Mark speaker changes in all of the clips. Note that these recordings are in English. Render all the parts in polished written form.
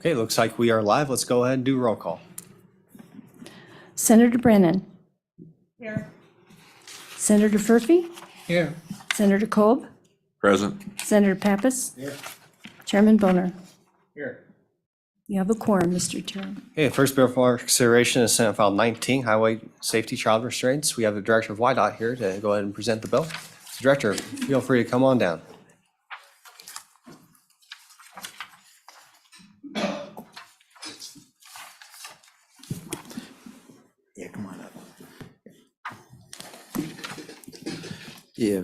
Speaker 1: Okay, looks like we are live. Let's go ahead and do roll call.
Speaker 2: Senator Brennan.
Speaker 3: Here.
Speaker 2: Senator Furphy.
Speaker 3: Here.
Speaker 2: Senator Kolb.
Speaker 4: Present.
Speaker 2: Senator Pappas.
Speaker 1: Here.
Speaker 2: Chairman Boner.
Speaker 1: Here.
Speaker 2: You have a quorum, Mr. Chair.
Speaker 1: Okay, first bill for consideration is Senate File 19, Highway Safety Child Restraints. We have the Director of YDOT here to go ahead and present the bill. Director, feel free to come on down.
Speaker 5: Yeah, come on up. Yeah.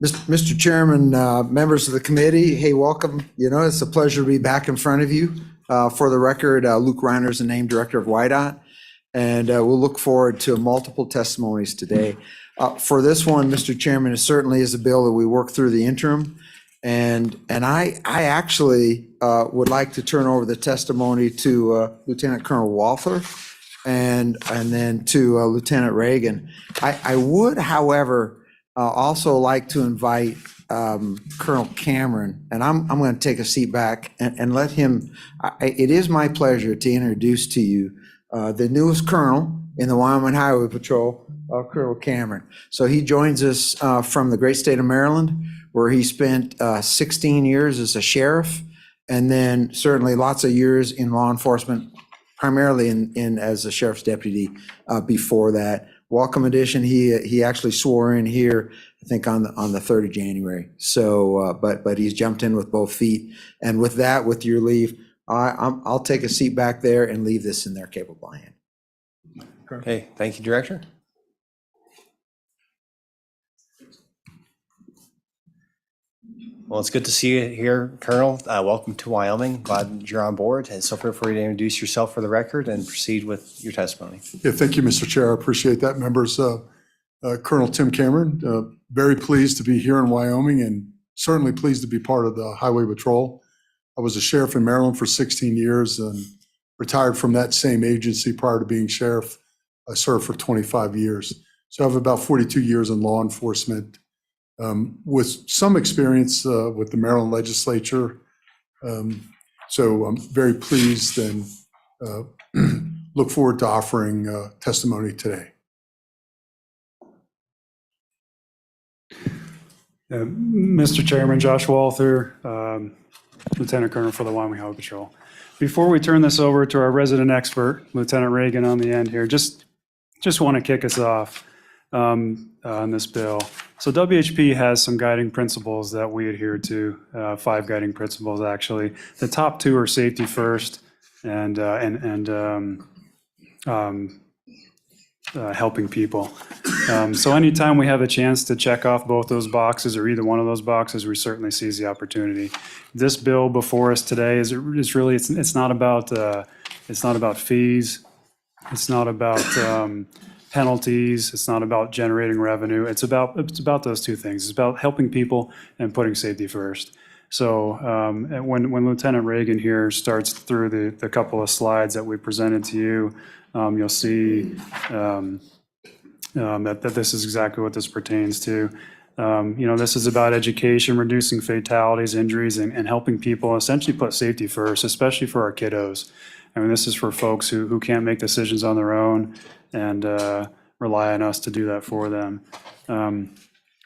Speaker 5: Mr. Chairman, members of the committee, hey, welcome. You know, it's a pleasure to be back in front of you. For the record, Luke Reiner is the named director of YDOT, and we'll look forward to multiple testimonies today. For this one, Mr. Chairman, it certainly is a bill that we worked through the interim, and I actually would like to turn over the testimony to Lieutenant Colonel Walther and then to Lieutenant Reagan. I would, however, also like to invite Colonel Cameron, and I'm going to take a seat back and let him. It is my pleasure to introduce to you the newest colonel in the Wyoming Highway Patrol, Colonel Cameron. So he joins us from the great state of Maryland, where he spent 16 years as a sheriff, and then certainly lots of years in law enforcement, primarily in as a sheriff's deputy before that. Welcome addition. He actually swore in here, I think on the 3rd of January. So, but he's jumped in with both feet. And with that, with your leave, I'll take a seat back there and leave this in their capable hand.
Speaker 1: Okay, thank you, Director. Well, it's good to see you here, Colonel. Welcome to Wyoming. Glad you're on board. And so feel free to introduce yourself for the record and proceed with your testimony.
Speaker 6: Yeah, thank you, Mr. Chair. I appreciate that. Members, Colonel Tim Cameron, very pleased to be here in Wyoming and certainly pleased to be part of the Highway Patrol. I was a sheriff in Maryland for 16 years and retired from that same agency prior to being sheriff. I served for 25 years. So I have about 42 years in law enforcement. With some experience with the Maryland legislature. So I'm very pleased and look forward to offering testimony today.
Speaker 7: Mr. Chairman, Josh Walther, Lieutenant Colonel for the Wyoming Highway Patrol. Before we turn this over to our resident expert, Lieutenant Reagan on the end here, just want to kick us off on this bill. So WHP has some guiding principles that we adhere to, 5 guiding principles actually. The top 2 are safety first and helping people. So anytime we have a chance to check off both those boxes or either one of those boxes, we certainly seize the opportunity. This bill before us today is really it's not about fees, it's not about penalties, it's not about generating revenue. It's about those 2 things. It's about helping people and putting safety first. So when Lieutenant Reagan here starts through the couple of slides that we presented to you, you'll see that this is exactly what this pertains to. This is about education, reducing fatalities, injuries, and helping people essentially put safety first, especially for our kiddos. I mean, this is for folks who can't make decisions on their own and rely on us to do that for them.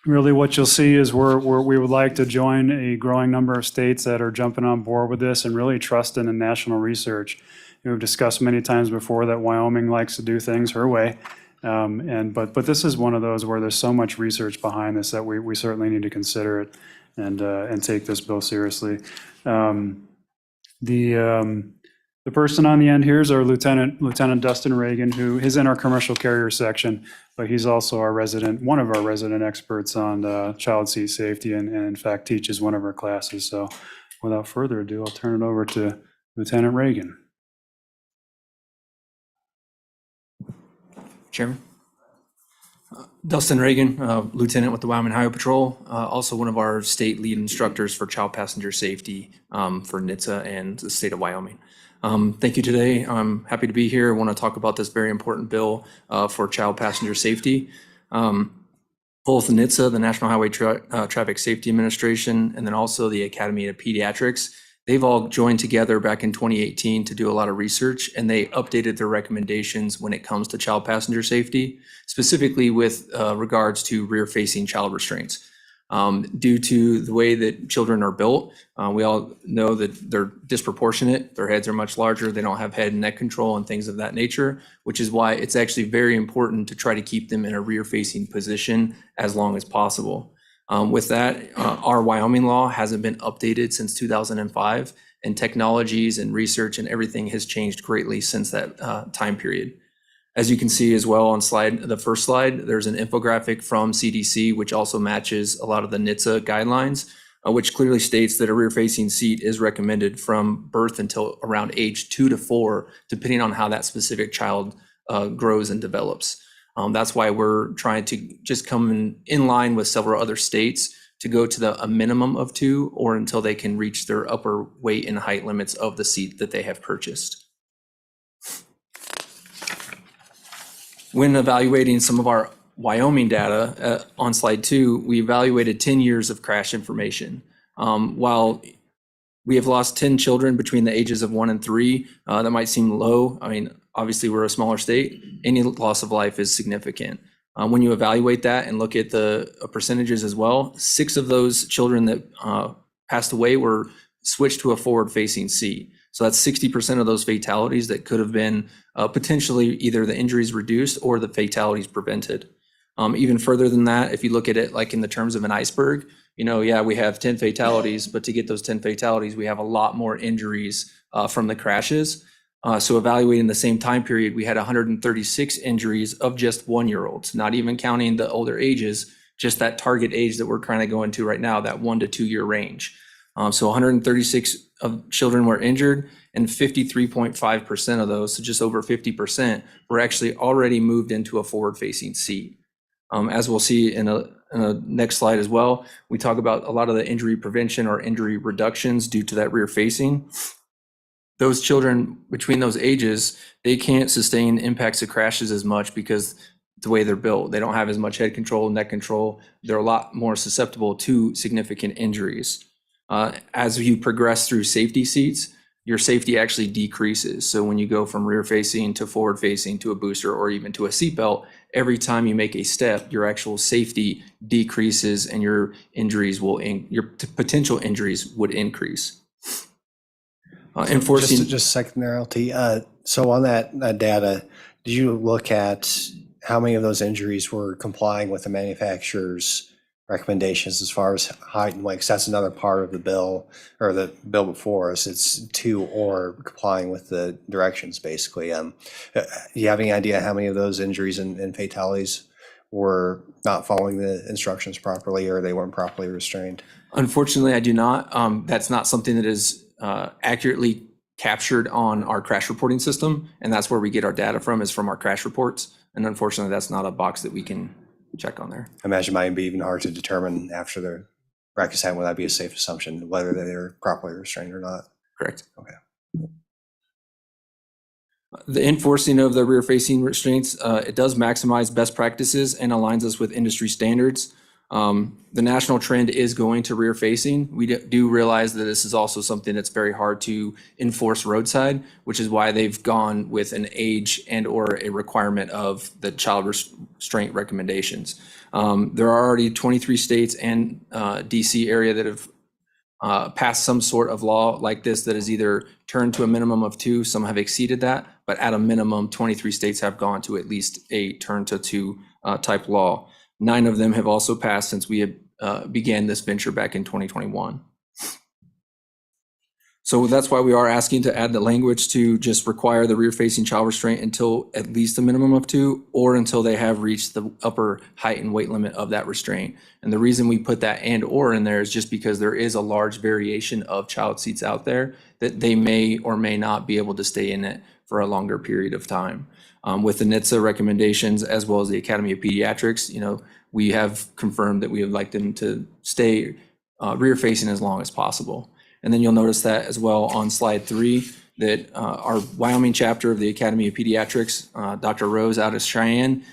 Speaker 7: Really what you'll see is we would like to join a growing number of states that are jumping on board with this and really trusting in national research. We've discussed many times before that Wyoming likes to do things her way. But this is one of those where there's so much research behind this that we certainly need to consider it and take this bill seriously. The person on the end here is our Lieutenant Dustin Reagan, who is in our commercial carrier section, but he's also one of our resident experts on child seat safety and in fact teaches one of our classes. So without further ado, I'll turn it over to Lieutenant Reagan.
Speaker 8: Chairman. Dustin Reagan, Lieutenant with the Wyoming Highway Patrol, also one of our state lead instructors for child passenger safety for NHTSA and the state of Wyoming. Thank you today. I'm happy to be here. I want to talk about this very important bill for child passenger safety. Both NHTSA, the National Highway Traffic Safety Administration, and then also the Academy of Pediatrics, they've all joined together back in 2018 to do a lot of research, and they updated their recommendations when it comes to child passenger safety, specifically with regards to rear-facing child restraints. Due to the way that children are built, we all know that they're disproportionate. Their heads are much larger. They don't have head and neck control and things of that nature, which is why it's actually very important to try to keep them in a rear-facing position as long as possible. With that, our Wyoming law hasn't been updated since 2005, and technologies and research and everything has changed greatly since that time period. As you can see as well on the first slide, there's an infographic from CDC, which also matches a lot of the NHTSA guidelines, which clearly states that a rear-facing seat is recommended from birth until around age 2 to 4, depending on how that specific child grows and develops. That's why we're trying to just come in line with several other states to go to a minimum of 2, or until they can reach their upper weight and height limits of the seat that they have purchased. When evaluating some of our Wyoming data on slide 2, we evaluated 10 years of crash information. While we have lost 10 children between the ages of 1 and 3, that might seem low. I mean, obviously we're a smaller state. Any loss of life is significant. When you evaluate that and look at the percentages as well, 6 of those children that passed away were switched to a forward-facing seat. So that's 60% of those fatalities that could have been potentially either the injuries reduced or the fatalities prevented. Even further than that, if you look at it like in the terms of an iceberg, yeah, we have 10 fatalities, but to get those 10 fatalities, we have a lot more injuries from the crashes. So evaluating the same time period, we had 136 injuries of just 1-year-olds, not even counting the older ages, just that target age that we're kind of going to right now, that 1 to 2 year range. So 136 of children were injured, and 53.5% of those, so just over 50%, were actually already moved into a forward-facing seat. As we'll see in a next slide as well, we talk about a lot of the injury prevention or injury reductions due to that rear facing. Those children between those ages, they can't sustain impacts of crashes as much because the way they're built, they don't have as much head control, neck control. They're a lot more susceptible to significant injuries. As you progress through safety seats, your safety actually decreases. So when you go from rear facing to forward facing to a booster or even to a seatbelt, every time you make a step, your actual safety decreases and your injuries your potential injuries would increase. Enforcing.
Speaker 1: Just a second there, LT. So on that data, did you look at how many of those injuries were complying with the manufacturer's recommendations as far as height and weight? 'Cause that's another part of the bill, or the bill before us. It's to or complying with the directions, basically. Do you have any idea how many of those injuries and fatalities were not following the instructions properly, or they weren't properly restrained?
Speaker 8: Unfortunately, I do not. That's not something that is accurately captured on our crash reporting system, and that's where we get our data from, is from our crash reports. And unfortunately, that's not a box that we can check on there.
Speaker 1: I imagine it might be even hard to determine after the wreck is happened. Would that be a safe assumption, whether they're properly restrained or not?
Speaker 8: Correct.
Speaker 1: Okay.
Speaker 8: The enforcing of the rear-facing restraints, it does maximize best practices and aligns us with industry standards. The national trend is going to rear-facing. We do realize that this is also something that's very hard to enforce roadside, which is why they've gone with an age and or a requirement of the child restraint recommendations. There are already 23 states and DC area that have passed some sort of law like this that is either turned to a minimum of 2, some have exceeded that, but at a minimum, 23 states have gone to at least a turn to 2 type law. 9 of them have also passed since we began this venture back in 2021. So that's why we are asking to add the language to just require the rear-facing child restraint until at least a minimum of 2, or until they have reached the upper height and weight limit of that restraint. And the reason we put that and or in there is just because there is a large variation of child seats out there that they may or may not be able to stay in it for a longer period of time. With the NHTSA recommendations, as well as the Academy of Pediatrics, we have confirmed that we would like them to stay rear-facing as long as possible. And then you'll notice that as well on slide 3, that our Wyoming chapter of the Academy of Pediatrics, Dr. Rose out of Cheyenne,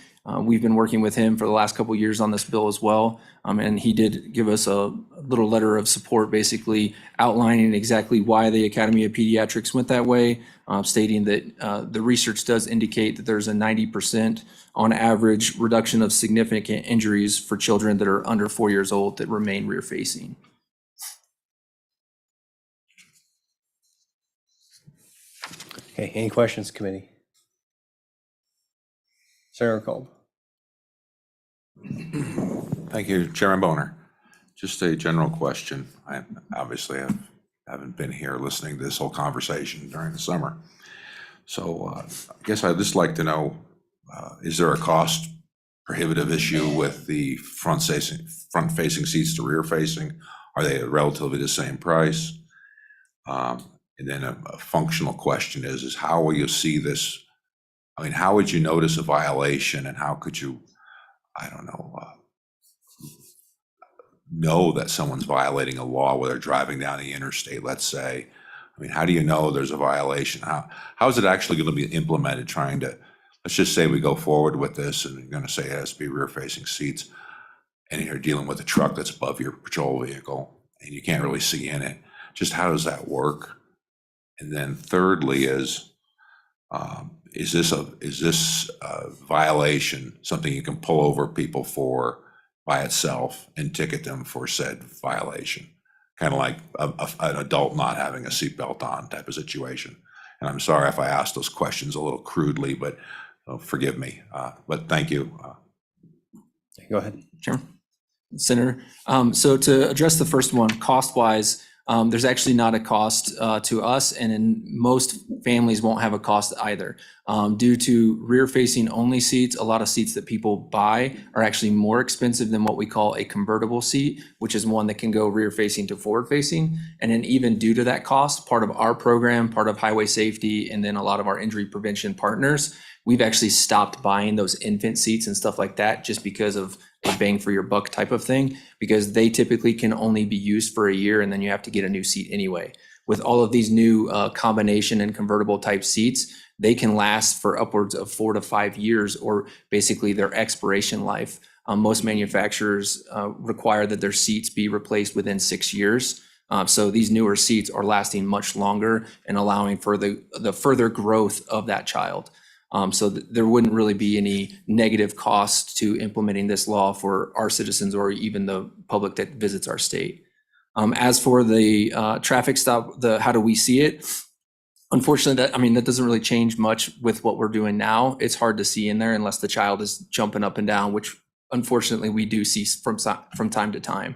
Speaker 8: We've been working with him for the last couple of years on this bill as well. And he did give us a little letter of support, basically outlining exactly why the Academy of Pediatrics went that way, stating that the research does indicate that there's a 90% on average reduction of significant injuries for children that are under 4 years old that remain rear facing.
Speaker 1: Okay, any questions, committee? Senator Kolb.
Speaker 3: Thank you, Chairman Boner. Just a general question. I obviously haven't been here listening to this whole conversation during the summer. So I guess I'd just like to know, is there a cost prohibitive issue with the front-facing seats to rear-facing? Are they relatively the same price? And then a functional question is how will you see this? I mean, how would you notice a violation, and how could you, I don't know that someone's violating a law where they're driving down the interstate, let's say? I mean, how do you know there's a violation? How is it actually going to be implemented, trying to, let's just say we go forward with this and you're going to say it has to be rear-facing seats, and you're dealing with a truck that's above your patrol vehicle and you can't really see in it. Just how does that work? And then thirdly is this a violation, something you can pull over people for by itself and ticket them for said violation? Kind of like an adult not having a seatbelt on type of situation. And I'm sorry if I asked those questions a little crudely, but forgive me. But thank you.
Speaker 1: Go ahead.
Speaker 8: Chairman, Senator. So to address the first one, cost-wise, there's actually not a cost to us, and in most families won't have a cost either. Due to rear-facing only seats, a lot of seats that people buy are actually more expensive than what we call a convertible seat, which is one that can go rear-facing to forward-facing. And then even due to that cost, part of our program, part of highway safety, and then a lot of our injury prevention partners, we've actually stopped buying those infant seats and stuff like that just because of a bang for your buck type of thing, because they typically can only be used for a year and then you have to get a new seat anyway. With all of these new combination and convertible type seats, they can last for upwards of 4 to 5 years, or basically their expiration life. Most manufacturers require that their seats be replaced within 6 years. So these newer seats are lasting much longer and allowing for the further growth of that child. So there wouldn't really be any negative cost to implementing this law for our citizens or even the public that visits our state. As for the traffic stop, how do we see it? Unfortunately, that doesn't really change much with what we're doing now. It's hard to see in there unless the child is jumping up and down, which unfortunately we do see from time to time.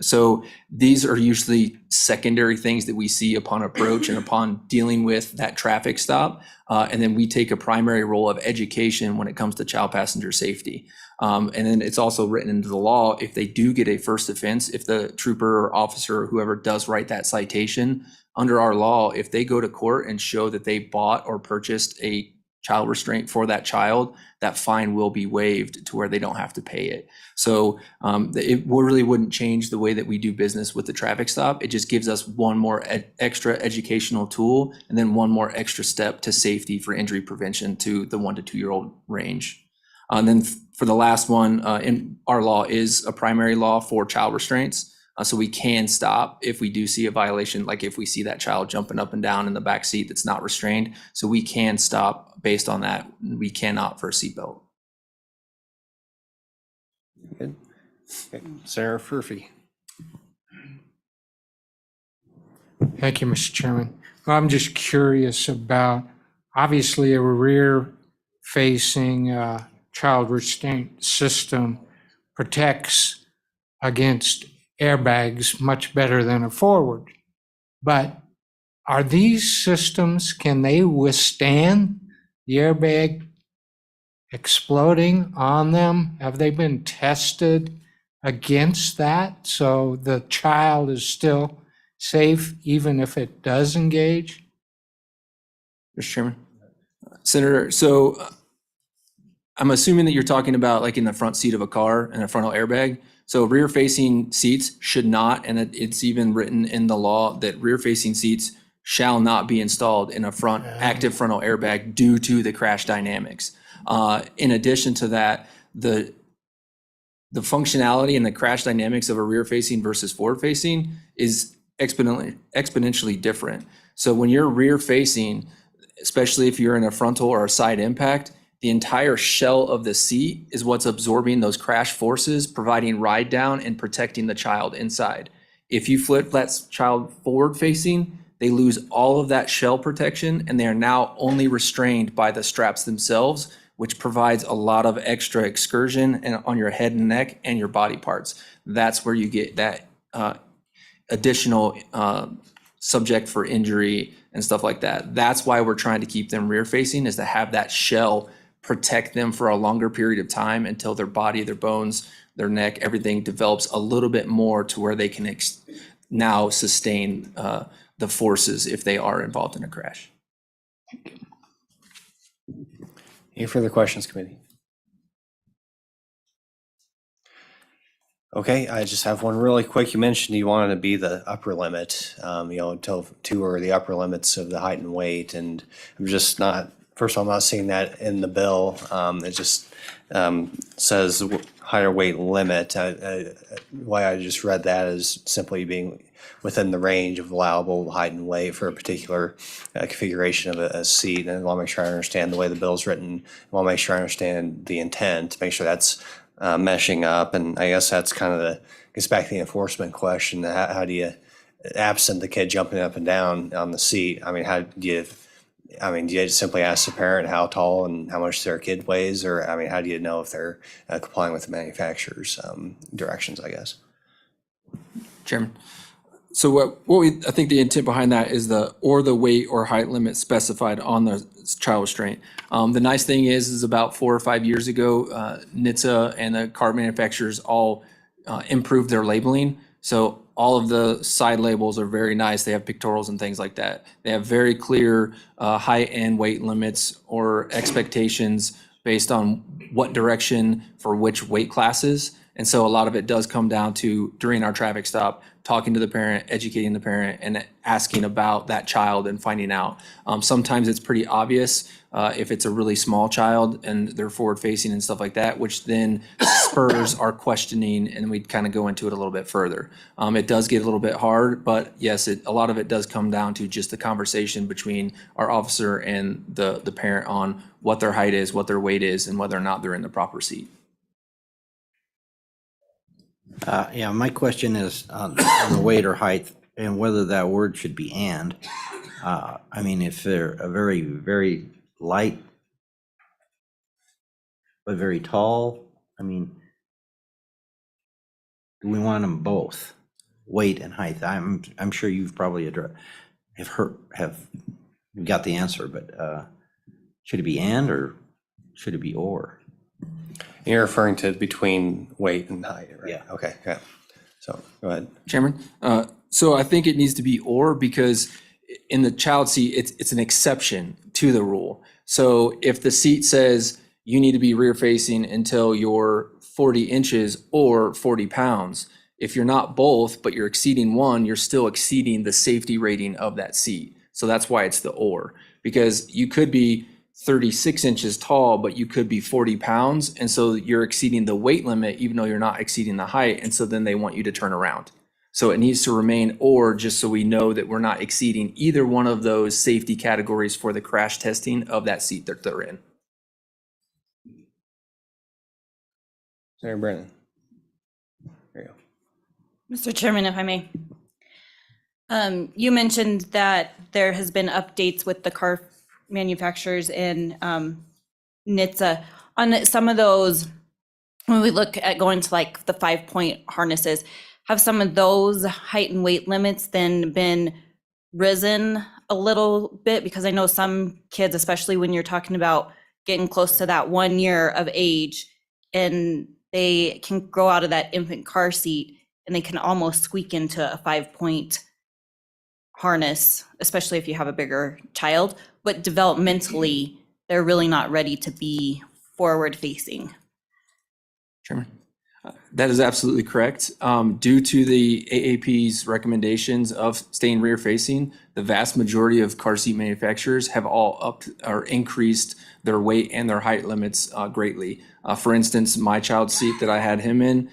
Speaker 8: So these are usually secondary things that we see upon approach and upon dealing with that traffic stop. And then we take a primary role of education when it comes to child passenger safety. And then it's also written into the law, if they do get a first offense, if the trooper or officer or whoever does write that citation, under our law, if they go to court and show that they bought or purchased a child restraint for that child, that fine will be waived to where they don't have to pay it. So it really wouldn't change the way that we do business with the traffic stop. It just gives us one more extra educational tool and then one more extra step to safety for injury prevention to the 1 to 2 year old range. And then for the last one, in our law is a primary law for child restraints. So we can stop if we do see a violation, like if we see that child jumping up and down in the back seat that's not restrained. So we can stop based on that. We cannot for a seatbelt.
Speaker 1: Good. Okay. Senator Furphy.
Speaker 4: Thank you, Mr. Chairman. Well, I'm just curious about, obviously, a rear-facing child restraint system protects against airbags much better than a forward. But are these systems, can they withstand the airbag exploding on them? Have they been tested against that so the child is still safe even if it does engage?
Speaker 8: Mr. Chairman. Senator, so I'm assuming that you're talking about like in the front seat of a car and a frontal airbag. So rear-facing seats should not, and it's even written in the law that rear-facing seats shall not be installed in a active frontal airbag due to the crash dynamics. In addition to that, the functionality and the crash dynamics of a rear facing versus forward facing is exponentially different. So when you're rear facing, especially if you're in a frontal or a side impact, the entire shell of the seat is what's absorbing those crash forces, providing ride down and protecting the child inside. If you flip that child forward facing, they lose all of that shell protection and they are now only restrained by the straps themselves, which provides a lot of extra excursion on your head and neck and your body parts. That's where you get that additional subject for injury and stuff like that. That's why we're trying to keep them rear facing, is to have that shell protect them for a longer period of time until their body, their bones, their neck, everything develops a little bit more to where they can now sustain the forces if they are involved in a crash.
Speaker 1: Any further questions, committee? Okay, I just have one really quick. You mentioned you wanted to be the upper limit, until 2 are the upper limits of the height and weight. And I'm just not, first of all, I'm not seeing that in the bill. It just says higher weight limit. Why I just read that is simply being within the range of allowable height and weight for a particular configuration of a seat. And I want to make sure I understand the way the bill's written. I want to make sure I understand the intent, make sure that's meshing up. And I guess that's kind of gets back to the enforcement question. How do you, absent the kid jumping up and down on the seat, I mean, do you simply ask the parent how tall and how much their kid weighs? Or, I mean, how do you know if they're complying with the manufacturer's directions, I guess?
Speaker 8: Chairman. So I think the intent behind that is the weight or height limit specified on the child restraint. The nice thing is about 4 or 5 years ago, NHTSA and the car manufacturers all improved their labeling. So all of the side labels are very nice. They have pictorials and things like that. They have very clear height and weight limits or expectations based on what direction for which weight classes. And so a lot of it does come down to, during our traffic stop, talking to the parent, educating the parent, and asking about that child and finding out. Sometimes it's pretty obvious if it's a really small child and they're forward facing and stuff like that, which then spurs our questioning, and we kind of go into it a little bit further. It does get a little bit hard, but yes, a lot of it does come down to just the conversation between our officer and the parent on what their height is, what their weight is, and whether or not they're in the proper seat.
Speaker 9: Yeah, my question is on the weight or height and whether that word should be "and." I mean, if they're a very, very light but very tall, I mean, do we want them both, weight and height? I'm sure you've probably have got the answer, but should it be "and" or should it be "or"?
Speaker 1: You're referring to between weight and height, right?
Speaker 9: Yeah.
Speaker 1: Okay, yeah. So go ahead.
Speaker 8: Chairman, so I think it needs to be "or" because in the child seat, it's an exception to the rule. So if the seat says you need to be rear facing until you're 40 inches or 40 pounds, if you're not both, but you're exceeding one, you're still exceeding the safety rating of that seat. So that's why it's the "or", because you could be 36 inches tall, but you could be 40 pounds. And so you're exceeding the weight limit, even though you're not exceeding the height. And so then they want you to turn around. So it needs to remain "or", just so we know that we're not exceeding either one of those safety categories for the crash testing of that seat that they're in.
Speaker 1: Senator Brennan. There you go.
Speaker 10: Mr. Chairman, if I may. You mentioned that there has been updates with the car manufacturers and NHTSA. On some of those, when we look at going to like the 5-point harnesses, have some of those height and weight limits then been risen a little bit? Because I know some kids, especially when you're talking about getting close to that 1 year of age, and they can grow out of that infant car seat and they can almost squeak into a 5-point harness, especially if you have a bigger child, but developmentally, they're really not ready to be forward facing.
Speaker 8: Chairman, That is absolutely correct. Due to the AAP's recommendations of staying rear facing, the vast majority of car seat manufacturers have all upped or increased their weight and their height limits greatly. For instance, my child's seat that I had him in,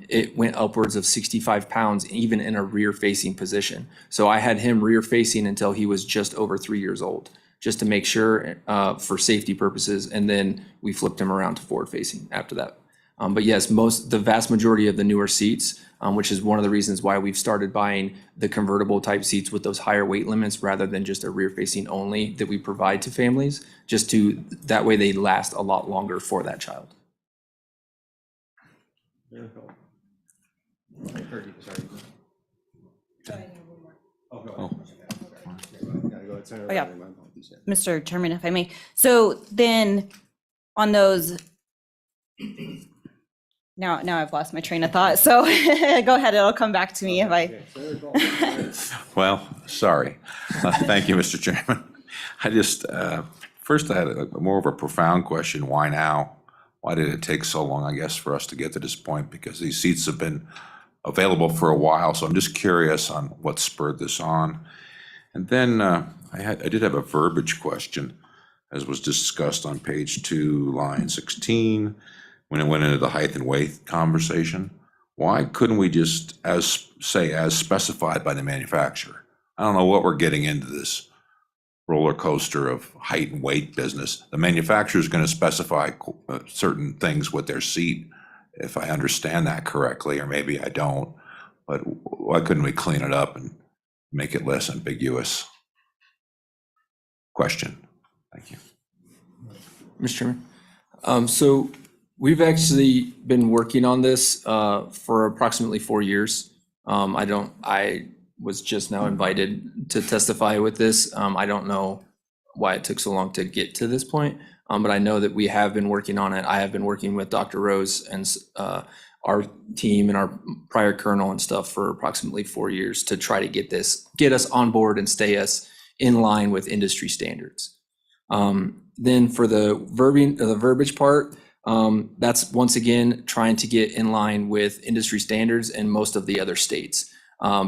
Speaker 8: it went upwards of 65 pounds, even in a rear facing position. So I had him rear facing until he was just over 3 years old, just to make sure for safety purposes. And then we flipped him around to forward facing after that. But yes, the vast majority of the newer seats, which is one of the reasons why we've started buying the convertible type seats with those higher weight limits rather than just a rear facing only that we provide to families, just to, that way they last a lot longer for that child.
Speaker 10: Oh, yeah. Mr. Chairman, if I may. So then on those, now I've lost my train of thought. So go ahead, it'll come back to me if I.
Speaker 3: Well, sorry. Thank you, Mr. Chairman. I just, first I had more of a profound question. Why now? Why did it take so long, I guess, for us to get to this point? Because these seats have been available for a while. So I'm just curious on what spurred this on. And then I did have a verbiage question, as was discussed on page 2, line 16, when it went into the height and weight conversation. Why couldn't we just as specified by the manufacturer? I don't know what we're getting into this roller coaster of height and weight business. The manufacturer is going to specify certain things with their seat, if I understand that correctly, or maybe I don't. But why couldn't we clean it up and make it less ambiguous? Question. Thank you.
Speaker 8: Mr. Chairman. So we've actually been working on this for approximately 4 years. I was just now invited to testify with this. I don't know why it took so long to get to this point, but I know that we have been working on it. I have been working with Dr. Rose and our team and our prior colonel and stuff for approximately 4 years to try to get us on board and stay us in line with industry standards. Then for the verbiage part, that's once again trying to get in line with industry standards in most of the other states.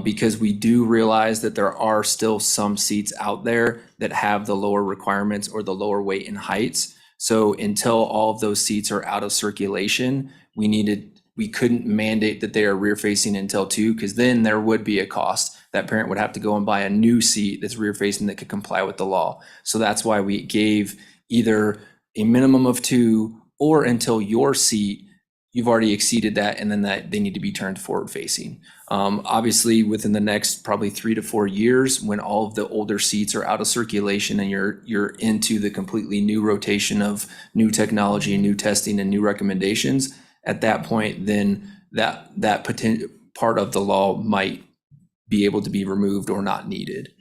Speaker 8: Because we do realize that there are still some seats out there that have the lower requirements or the lower weight and heights. So until all of those seats are out of circulation, we couldn't mandate that they are rear facing until 2, because then there would be a cost. That parent would have to go and buy a new seat that's rear facing that could comply with the law. So that's why we gave either a minimum of 2 or until your seat, you've already exceeded that, and then that they need to be turned forward facing. Obviously, within the next probably 3 to 4 years, when all of the older seats are out of circulation and you're into the completely new rotation of new technology, new testing, and new recommendations, at that point, then that potential part of the law might be able to be removed or not needed.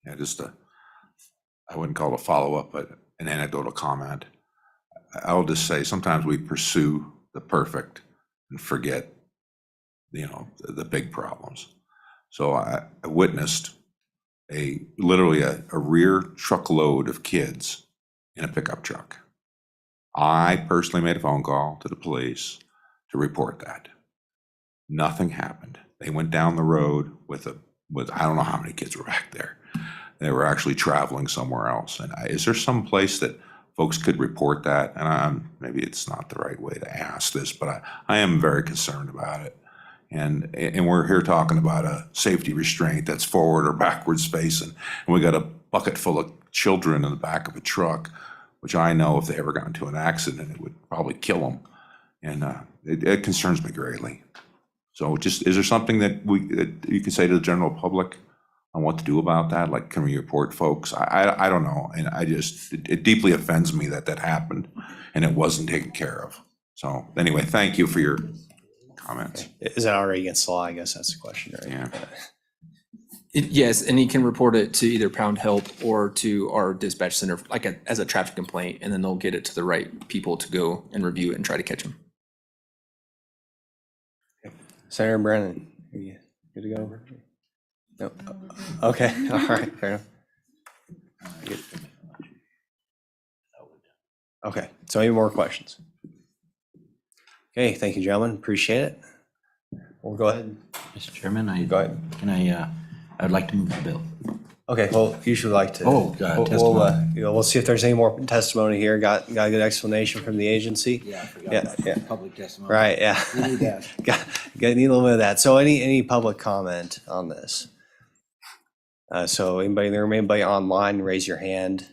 Speaker 3: Yeah, just I wouldn't call it a follow-up, but an anecdotal comment. I'll just say sometimes we pursue the perfect and forget, the big problems. So I witnessed literally a rear truckload of kids in a pickup truck. I personally made a phone call to the police to report that. Nothing happened. They went down the road with I don't know how many kids were back there. They were actually traveling somewhere else. And is there some place that folks could report that? And maybe it's not the right way to ask this, but I am very concerned about it. And we're here talking about a safety restraint that's forward or backwards facing. And we got a bucket full of children in the back of a truck, which I know if they ever got into an accident, it would probably kill them. And it concerns me greatly. So is there something that you can say to the general public on what to do about that? Like, can we report folks? I don't know. And it deeply offends me that happened and it wasn't taken care of. So anyway, thank you for your comments.
Speaker 1: Is that already against the law? I guess that's the question, right?
Speaker 3: Yeah.
Speaker 8: Yes, and he can report it to either Pound Help or to our dispatch center, as a traffic complaint, and then they'll get it to the right people to go and review it and try to catch him.
Speaker 1: Senator Brennan, are you good to go? No. Okay. All right. Fair enough. Okay. So any more questions? Okay, thank you, gentlemen. Appreciate it. We'll go ahead.
Speaker 9: Mr. Chairman,
Speaker 1: Go ahead.
Speaker 9: I'd like to move the bill.
Speaker 1: Okay, well, usually like to.
Speaker 9: Oh, God,
Speaker 1: We'll see if there's any more testimony here. Got a good explanation from the agency?
Speaker 9: Yeah, I forgot
Speaker 1: Yeah,
Speaker 9: about
Speaker 1: yeah.
Speaker 9: public testimony.
Speaker 1: Right, yeah.
Speaker 9: We need that.
Speaker 1: Need a little bit of that. So any public comment on this? So anybody in the room, anybody online, raise your hand.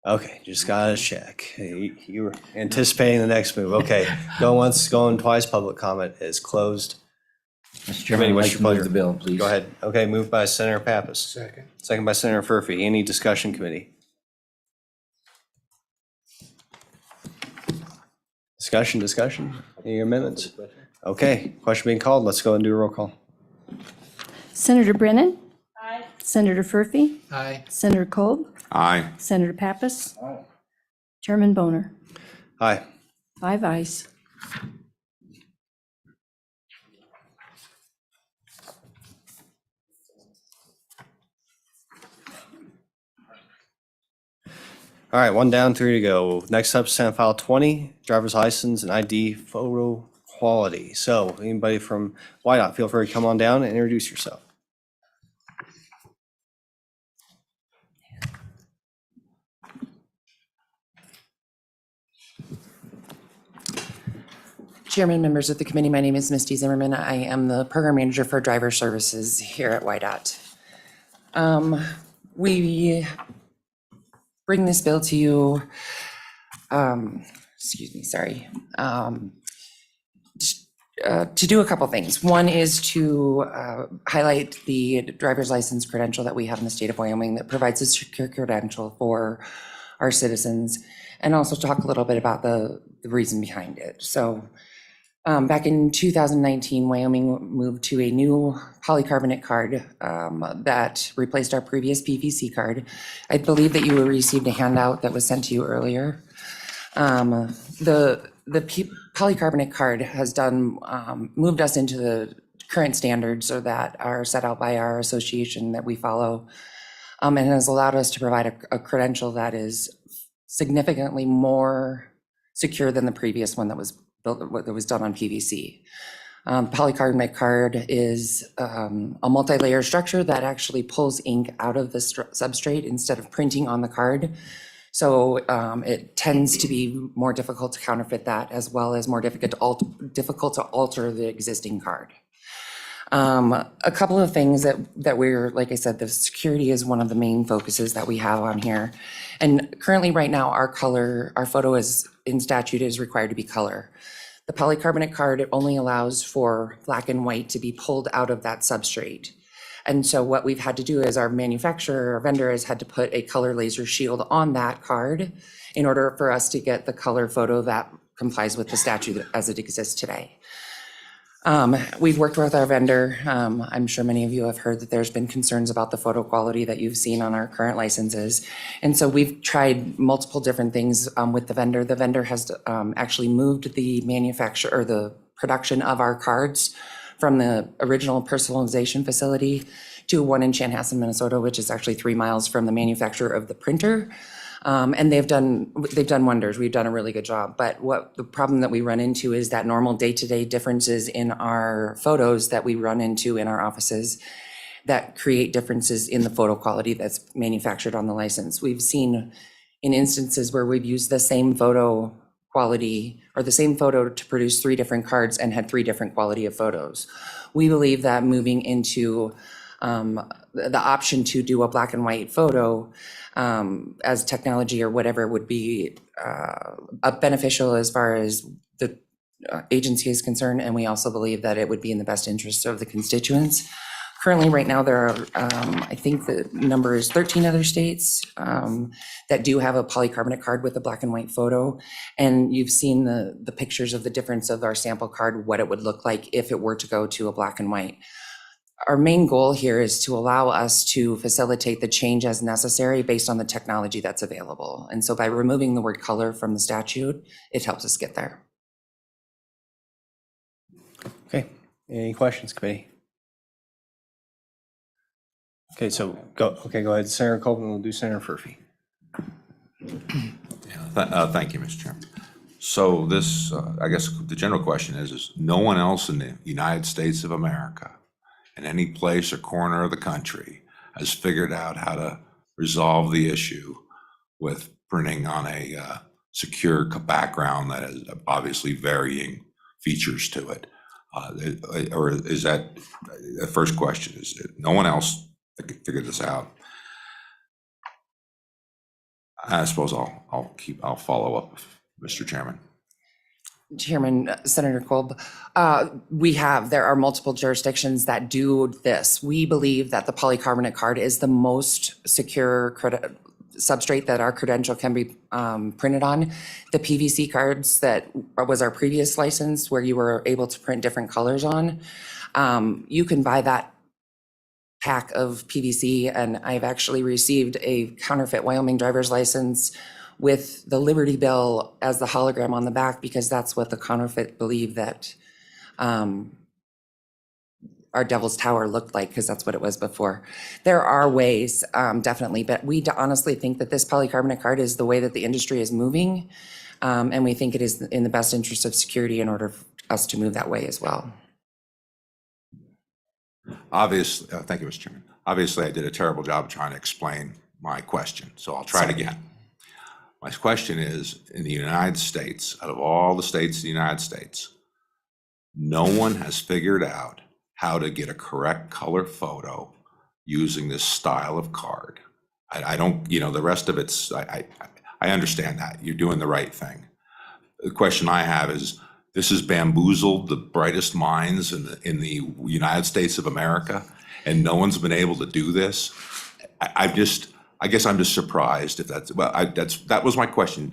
Speaker 1: Okay, just gotta check. You were anticipating the next move. Okay, going once, going twice, public comment is closed.
Speaker 9: Mr. Chairman, I'd
Speaker 1: what's
Speaker 9: like
Speaker 1: your
Speaker 9: to move
Speaker 1: pleasure?
Speaker 9: the bill, please.
Speaker 1: Go ahead. Okay, moved by Senator Pappas.
Speaker 4: Second.
Speaker 1: Second by Senator Furphy. Any discussion, committee? Discussion? Any amendments? Okay, question being called. Let's go and do a roll call.
Speaker 2: Senator Brennan? Aye. Senator Furphy?
Speaker 4: Aye.
Speaker 2: Senator Kolb?
Speaker 3: Aye.
Speaker 2: Senator Pappas? Chairman Boner?
Speaker 1: Aye.
Speaker 2: 5 ayes.
Speaker 1: All right, one down, 3 to go. Next up, Senate File 20, driver's license and ID photo quality. So anybody from YDOT, feel free to come on down and introduce yourself.
Speaker 11: Chairman, members of the committee, my name is Misty Zimmerman. I am the program manager for driver services here at YDOT. We bring this bill to you, to do a couple things. One is to highlight the driver's license credential that we have in the state of Wyoming that provides a secure credential for our citizens, and also talk a little bit about the reason behind it. So back in 2019, Wyoming moved to a new polycarbonate card that replaced our previous PVC card. I believe that you received a handout that was sent to you earlier. The polycarbonate card has moved us into the current standards that are set out by our association that we follow, and has allowed us to provide a credential that is significantly more secure than the previous one that was done on PVC. Polycarbonate card is a multi-layer structure that actually pulls ink out of the substrate instead of printing on the card. So it tends to be more difficult to counterfeit that, as well as more difficult to alter the existing card. A couple of things that we're, like I said, the security is one of the main focuses that we have on here. And currently, right now, our photo is in statute is required to be color. The polycarbonate card, it only allows for black and white to be pulled out of that substrate. And so what we've had to do is our manufacturer or vendor has had to put a color laser shield on that card in order for us to get the color photo that complies with the statute as it exists today. We've worked with our vendor. I'm sure many of you have heard that there's been concerns about the photo quality that you've seen on our current licenses. And so we've tried multiple different things with the vendor. The vendor has actually moved the manufacture or the production of our cards from the original personalization facility to one in Chanhassen, Minnesota, which is actually 3 miles from the manufacturer of the printer. And they've done wonders. We've done a really good job. But what the problem that we run into is that normal day-to-day differences in our photos that we run into in our offices that create differences in the photo quality that's manufactured on the license. We've seen in instances where we've used the same photo quality or the same photo to produce 3 different cards and had 3 different quality of photos. We believe that moving into the option to do a black and white photo as technology or whatever would be beneficial as far as the agency is concerned, and we also believe that it would be in the best interest of the constituents. Currently, right now, there are, I think the number is 13 other states that do have a polycarbonate card with a black and white photo. And you've seen the pictures of the difference of our sample card, what it would look like if it were to go to a black and white. Our main goal here is to allow us to facilitate the change as necessary based on the technology that's available. And so by removing the word color from the statute, it helps us get there.
Speaker 1: Okay, any questions, committee? Okay, so go ahead, Senator Copeland, we'll do Senator Furphy.
Speaker 3: Thank you, Mr. Chairman. So this, I guess the general question is no one else in the United States of America, in any place or corner of the country, has figured out how to resolve the issue with printing on a secure background that has obviously varying features to it. Or is that, the first question, is it no one else that can figure this out? I suppose I'll follow up, Mr. Chairman.
Speaker 11: Chairman, Senator Kolb, there are multiple jurisdictions that do this. We believe that the polycarbonate card is the most secure substrate that our credential can be printed on. The PVC cards that was our previous license where you were able to print different colors on, you can buy that pack of PVC, and I've actually received a counterfeit Wyoming driver's license with the Liberty Bell as the hologram on the back, because that's what the counterfeit believed that our Devil's Tower looked like, because that's what it was before. There are ways, definitely, but we honestly think that this polycarbonate card is the way that the industry is moving, and we think it is in the best interest of security in order for us to move that way as well.
Speaker 3: Obviously, thank you, Mr. Chairman. Obviously, I did a terrible job trying to explain my question, so I'll try it again. My question is, in the United States, out of all the states in the United States, no one has figured out how to get a correct color photo using this style of card. I don't, the rest of it's, I understand that. You're doing the right thing. The question I have is, this has bamboozled the brightest minds in the United States of America, and no one's been able to do this. I guess I'm just surprised if that's, well, that was my question.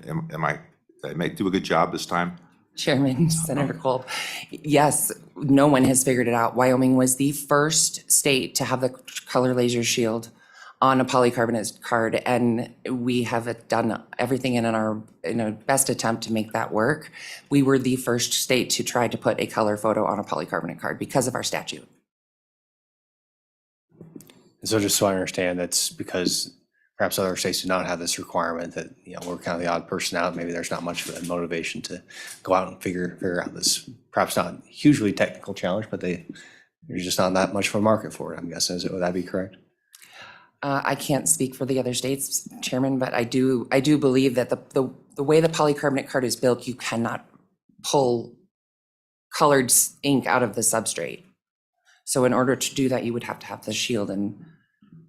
Speaker 3: Did I do a good job this time?
Speaker 11: Chairman, Senator Kolb, yes, no one has figured it out. Wyoming was the first state to have the color laser shield on a polycarbonate card, and we have done everything in our best attempt to make that work. We were the first state to try to put a color photo on a polycarbonate card because of our statute.
Speaker 1: And so just so I understand, that's because perhaps other states do not have this requirement, that, we're kind of the odd person out. Maybe there's not much of a motivation to go out and figure out this, perhaps not hugely technical challenge, but there's just not that much of a market for it, I'm guessing. Would that be correct?
Speaker 11: I can't speak for the other states, Chairman, but I do believe that the way the polycarbonate card is built, you cannot pull colored ink out of the substrate. So in order to do that, you would have to have the shield, and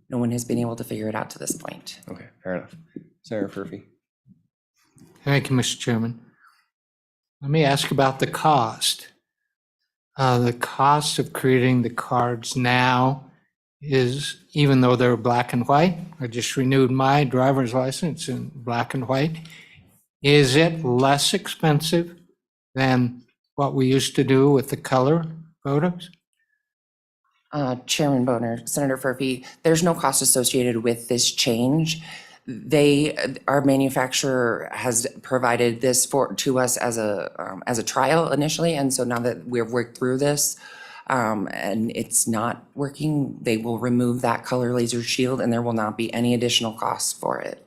Speaker 11: no one has been able to figure it out to this point.
Speaker 1: Okay, fair enough. Senator Furphy.
Speaker 4: Thank you, Mr. Chairman. Let me ask about the cost. The cost of creating the cards now is, even though they're black and white, I just renewed my driver's license in black and white, is it less expensive than what we used to do with the color photos?
Speaker 11: Chairman Boner, Senator Furphy, there's no cost associated with this change. Our manufacturer has provided this to us as a trial initially, and so now that we've worked through this, and it's not working, they will remove that color laser shield, and there will not be any additional costs for it.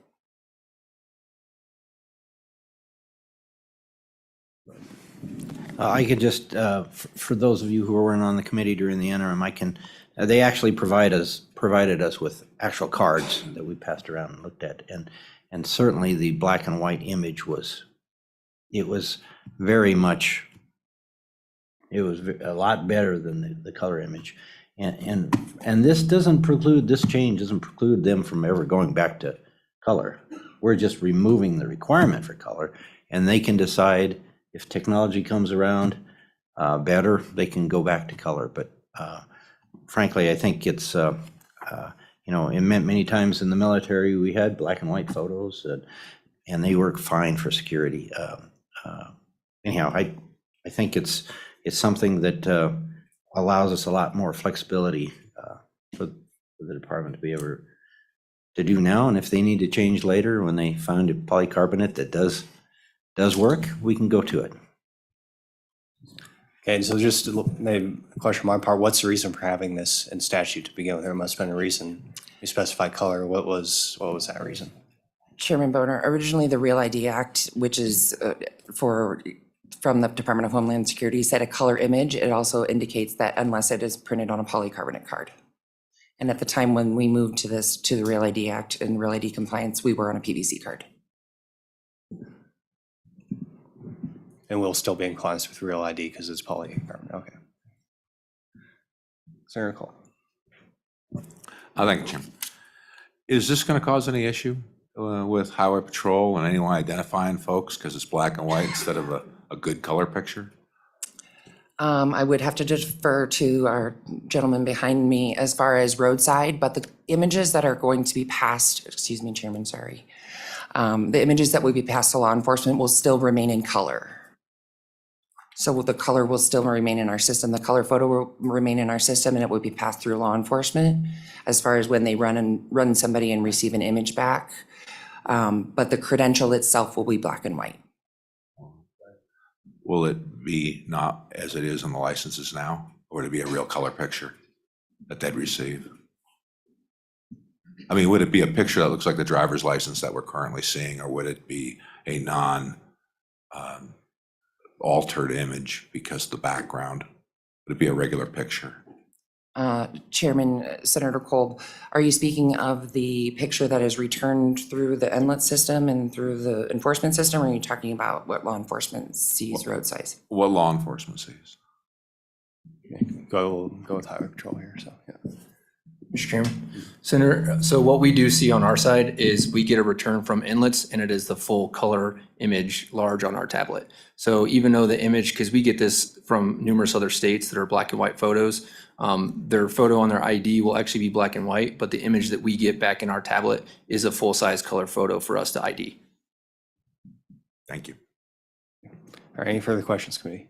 Speaker 9: I could just, for those of you who weren't on the committee during the interim, they actually provided us with actual cards that we passed around and looked at. And certainly the black and white image was very much, it was a lot better than the color image. And this change doesn't preclude them from ever going back to color. We're just removing the requirement for color, and they can decide if technology comes around better, they can go back to color. But frankly, I think it's, it meant many times in the military, we had black and white photos, and they work fine for security. Anyhow, I think it's something that allows us a lot more flexibility for the department to be able to do now. And if they need to change later, when they find a polycarbonate that does work, we can go to it.
Speaker 1: Okay, and so just maybe a question on my part, what's the reason for having this in statute to begin with? There must have been a reason. You specified color. What was that reason?
Speaker 11: Chairman Boner, originally the Real ID Act, which is from the Department of Homeland Security, said a color image. It also indicates that unless it is printed on a polycarbonate card. And at the time when we moved to the Real ID Act and Real ID compliance, we were on a PVC card.
Speaker 1: And we'll still be in compliance with Real ID because it's polycarbonate. Okay. Senator Cole.
Speaker 3: Thank you, Jim. Is this going to cause any issue with Highway Patrol and anyone identifying folks because it's black and white instead of a good color picture?
Speaker 11: I would have to defer to our gentleman behind me as far as roadside, but the images that are going to be passed, excuse me, Chairman, sorry. The images that will be passed to law enforcement will still remain in color. So the color will still remain in our system. The color photo will remain in our system and it will be passed through law enforcement as far as when they run somebody and receive an image back. But the credential itself will be black and white.
Speaker 3: Will it be not as it is in the licenses now, or would it be a real color picture that they'd receive? I mean, would it be a picture that looks like the driver's license that we're currently seeing, or would it be a altered image because of the background? Would it be a regular picture?
Speaker 11: Chairman, Senator Kolb, are you speaking of the picture that is returned through the inlet system and through the enforcement system, or are you talking about what law enforcement sees roadside?
Speaker 3: What law enforcement sees?
Speaker 1: Go with Highway Patrol here. So yeah.
Speaker 8: Mr. Chairman, Senator, so what we do see on our side is we get a return from inlets and it is the full color image large on our tablet. So even though the image, because we get this from numerous other states that are black and white photos, their photo on their ID will actually be black and white, but the image that we get back in our tablet is a full-size color photo for us to ID.
Speaker 3: Thank you.
Speaker 1: All right, any further questions, committee?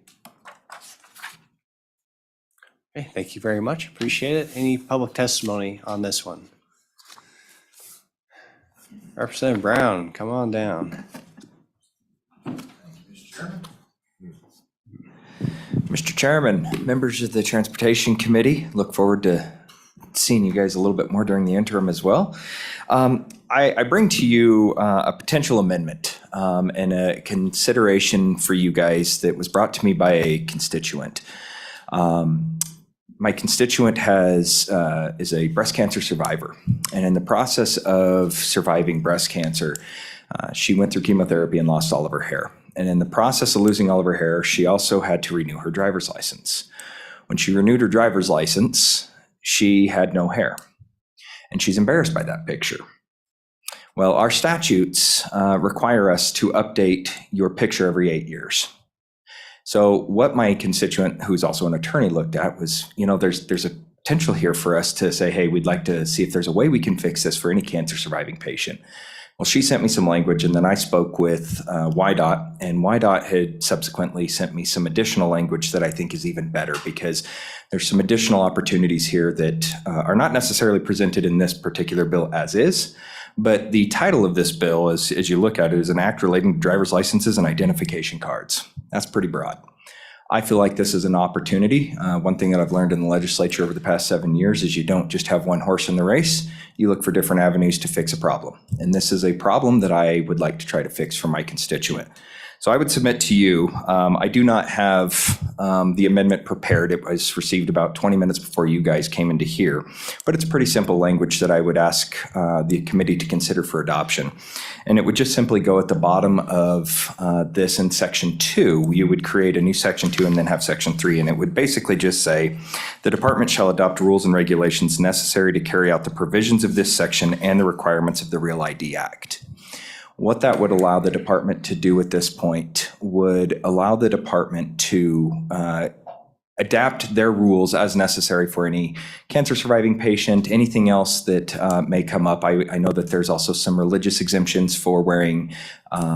Speaker 1: Okay, thank you very much. Appreciate it. Any public testimony on this one? Representative Brown, come on down.
Speaker 12: Mr. Chairman, members of the Transportation Committee, look forward to seeing you guys a little bit more during the interim as well. I bring to you a potential amendment and a consideration for you guys that was brought to me by a constituent. My constituent is a breast cancer survivor, and in the process of surviving breast cancer, she went through chemotherapy and lost all of her hair. And in the process of losing all of her hair, she also had to renew her driver's license. When she renewed her driver's license, she had no hair, and she's embarrassed by that picture. Well, our statutes require us to update your picture every 8 years. So what my constituent, who's also an attorney, looked at was, there's a potential here for us to say, hey, we'd like to see if there's a way we can fix this for any cancer surviving patient. Well, she sent me some language, and then I spoke with YDOT, and YDOT had subsequently sent me some additional language that I think is even better, because there's some additional opportunities here that are not necessarily presented in this particular bill as is. But the title of this bill, as you look at it, is an act relating to driver's licenses and identification cards. That's pretty broad. I feel like this is an opportunity. One thing that I've learned in the legislature over the past 7 years is you don't just have one horse in the race. You look for different avenues to fix a problem. And this is a problem that I would like to try to fix for my constituent. So I would submit to you, I do not have the amendment prepared. It was received about 20 minutes before you guys came into here, but it's pretty simple language that I would ask the committee to consider for adoption. And it would just simply go at the bottom of this in section 2. You would create a new section 2 and then have section 3. And it would basically just say, the department shall adopt rules and regulations necessary to carry out the provisions of this section and the requirements of the Real ID Act. What that would allow the department to do at this point would allow the department to adapt their rules as necessary for any cancer surviving patient, anything else that may come up. I know that there's also some religious exemptions for wearing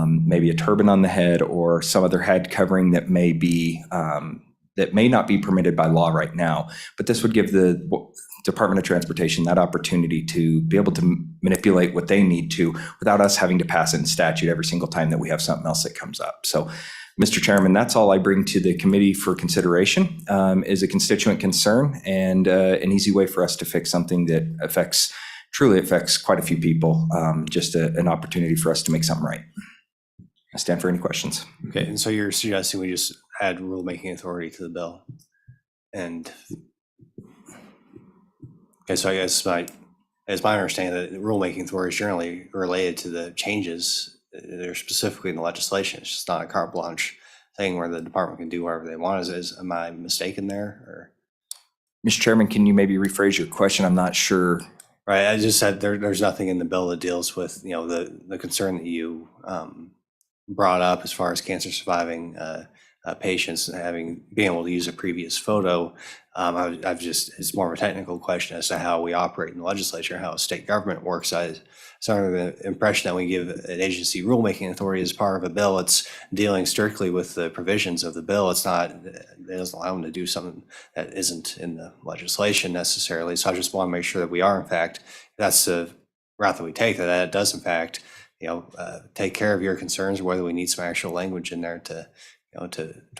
Speaker 12: maybe a turban on the head or some other head covering that may be that may not be permitted by law right now. But this would give the Department of Transportation that opportunity to be able to manipulate what they need to without us having to pass it in statute every single time that we have something else that comes up. So, Mr. Chairman, that's all I bring to the committee for consideration, is a constituent concern and an easy way for us to fix something that affects truly affects quite a few people. Just an opportunity for us to make something right. I stand for any questions.
Speaker 1: Okay, and so you're suggesting we just add rulemaking authority to the bill? And, okay, so I guess it's my understanding that rulemaking authority is generally related to the changes that are specifically in the legislation. It's just not a carte blanche thing where the department can do whatever they want. Am I mistaken there, or?
Speaker 12: Mr. Chairman, can you maybe rephrase your question? I'm not sure.
Speaker 1: Right, I just said there's nothing in the bill that deals with, the concern that you brought up as far as cancer surviving patients and being able to use a previous photo. It's more of a technical question as to how we operate in the legislature, how state government works. So under the impression that we give an agency rulemaking authority as part of a bill, it's dealing strictly with the provisions of the bill. It doesn't allow them to do something that isn't in the legislation necessarily. So I just want to make sure that we are, in fact, that's the route that we take, that it does, in fact, take care of your concerns, whether we need some actual language in there to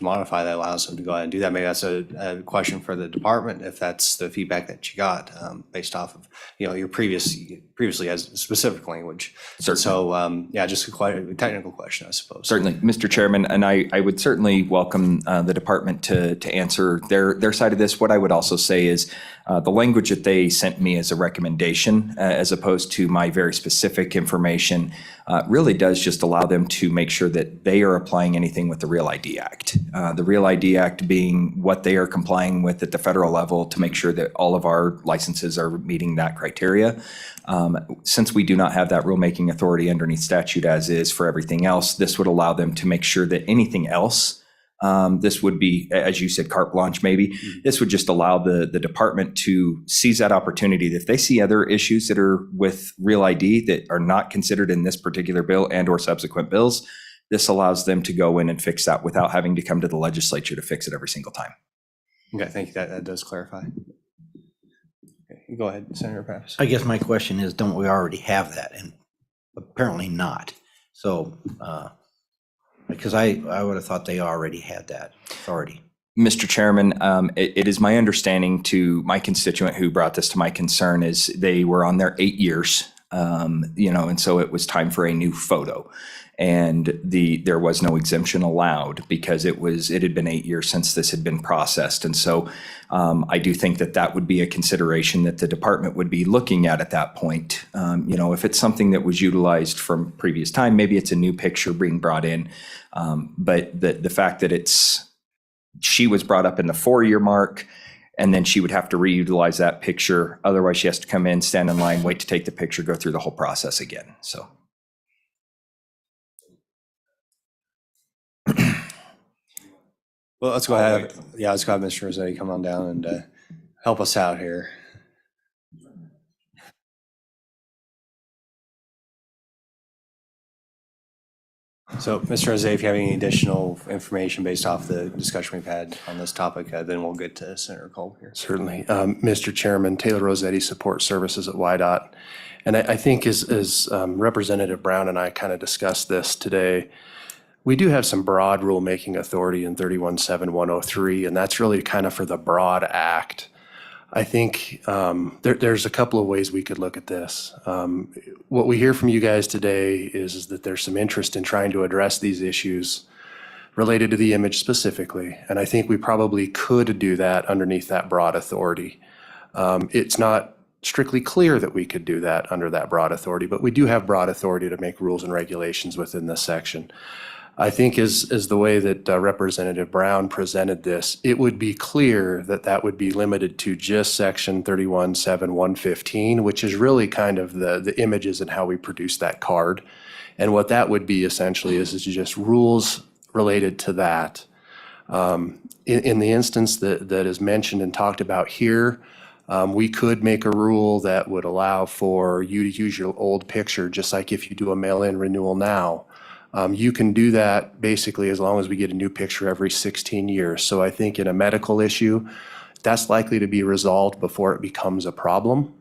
Speaker 1: modify that allows them to go ahead and do that. Maybe that's a question for the department, if that's the feedback that you got based off of, your previously has specific language.
Speaker 12: Certainly.
Speaker 1: So, just a technical question, I suppose.
Speaker 12: Certainly, Mr. Chairman, and I would certainly welcome the department to answer their side of this. What I would also say is the language that they sent me as a recommendation, as opposed to my very specific information, really does just allow them to make sure that they are applying anything with the Real ID Act. The Real ID Act being what they are complying with at the federal level to make sure that all of our licenses are meeting that criteria. Since we do not have that rulemaking authority underneath statute as is for everything else, this would allow them to make sure that anything else, this would be, as you said, carte blanche maybe. This would just allow the department to seize that opportunity. If they see other issues that are with Real ID that are not considered in this particular bill and or subsequent bills, this allows them to go in and fix that without having to come to the legislature to fix it every single time.
Speaker 1: Okay, thank you. That does clarify. Okay, go ahead, Senator Pappas.
Speaker 9: I guess my question is, don't we already have that? And apparently not. So, because I would have thought they already had that authority.
Speaker 12: Mr. Chairman, it is my understanding to my constituent who brought this to my concern is they were on their 8 years, and so it was time for a new photo. And there was no exemption allowed because it had been 8 years since this had been processed. And so I do think that would be a consideration that the department would be looking at that point. If it's something that was utilized from previous time, maybe it's a new picture being brought in. But the fact that she was brought up in the 4-year mark, and then she would have to reutilize that picture. Otherwise, she has to come in, stand in line, wait to take the picture, go through the whole process again. So.
Speaker 1: Well, let's go ahead. Yeah, let's go ahead, Mr. Rossetti, come on down and help us out here. So, Mr. Rossetti, if you have any additional information based off the discussion we've had on this topic, then we'll get to Senator Kolb here.
Speaker 13: Certainly. Mr. Chairman, Taylor Rossetti, Support Services at WYDOT. And I think as Representative Brown and I kind of discussed this today, we do have some broad rulemaking authority in 317103, and that's really kind of for the broad act. I think there's a couple of ways we could look at this. What we hear from you guys today is that there's some interest in trying to address these issues related to the image specifically, and I think we probably could do that underneath that broad authority. It's not strictly clear that we could do that under that broad authority, but we do have broad authority to make rules and regulations within this section. I think as the way that Representative Brown presented this, it would be clear that would be limited to just section 317115, which is really kind of the images and how we produce that card. And what that would be essentially is just rules related to that. In the instance that is mentioned and talked about here, we could make a rule that would allow for you to use your old picture, just like if you do a mail-in renewal now. You can do that basically as long as we get a new picture every 16 years. So I think in a medical issue, that's likely to be resolved before it becomes a problem.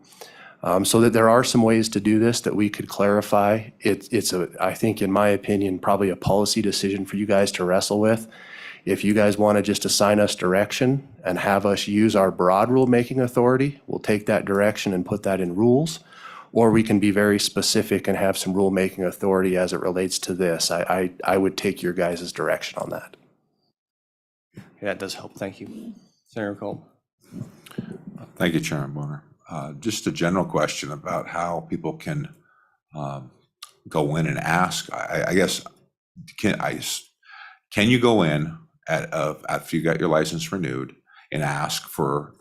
Speaker 13: So that there are some ways to do this that we could clarify. I think in my opinion, probably a policy decision for you guys to wrestle with. If you guys want to just assign us direction and have us use our broad rulemaking authority, we'll take that direction and put that in rules. or we can be very specific and have some rulemaking authority as it relates to this. I would take your guys' direction on that.
Speaker 1: Yeah, that does help. Thank you. Senator Kolb.
Speaker 3: Thank you, Chairman Bonner. Just a general question about how people can go in and ask. I guess, can you go in after you got your license renewed and ask to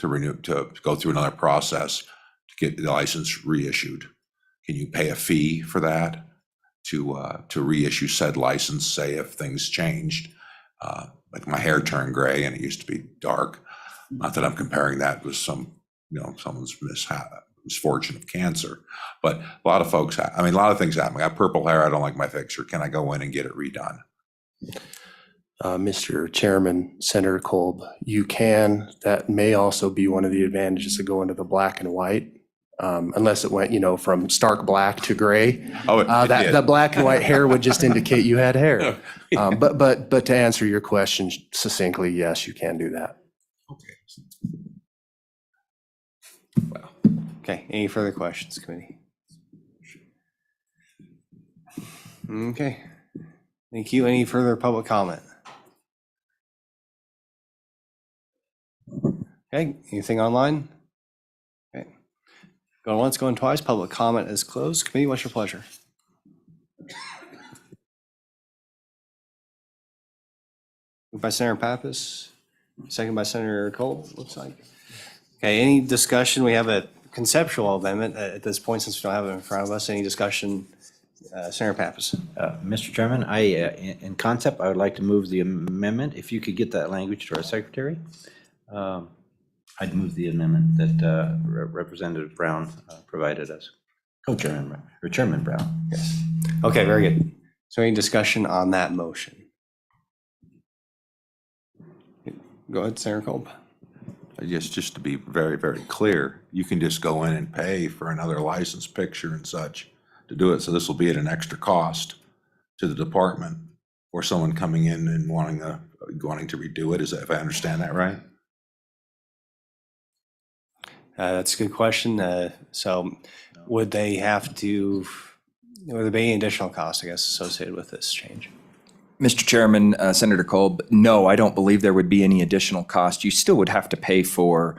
Speaker 3: go through another process to get the license reissued? Can you pay a fee for that to reissue said license, say if things changed? Like my hair turned gray and it used to be dark. Not that I'm comparing that with someone's misfortune of cancer, but a lot of folks, a lot of things happen. I got purple hair, I don't like my fixture. Can I go in and get it redone?
Speaker 13: Mr. Chairman, Senator Kolb, you can. That may also be one of the advantages of going to the black and white, unless it went, from stark black to gray.
Speaker 3: Oh, it did.
Speaker 13: The black and white hair would just indicate you had hair. But to answer your question succinctly, yes, you can do that.
Speaker 1: Okay, any further questions, committee? Okay, thank you. Any further public comment? Okay, anything online? Okay. Going once, going twice, public comment is closed. Committee, what's your pleasure? Moved by Senator Pappas, second by Senator Kolb, looks like. Okay, any discussion? We have a conceptual amendment at this point, since we don't have it in front of us. Any discussion? Senator Pappas.
Speaker 9: Mr. Chairman, in concept, I would like to move the amendment. If you could get that language to our secretary, I'd move the amendment that Representative Brown provided us. Co-chairman, or Chairman Brown.
Speaker 1: Yes. Okay, very good. So any discussion on that motion? Go ahead, Senator Kolb.
Speaker 3: I guess just to be very, very clear, you can just go in and pay for another license picture and such to do it. So this will be at an extra cost to the department or someone coming in and wanting to redo it. Is that, if I understand that right?
Speaker 1: That's a good question. So would there be any additional costs, I guess, associated with this change?
Speaker 12: Mr. Chairman, Senator Kolb, no, I don't believe there would be any additional cost. You still would have to pay for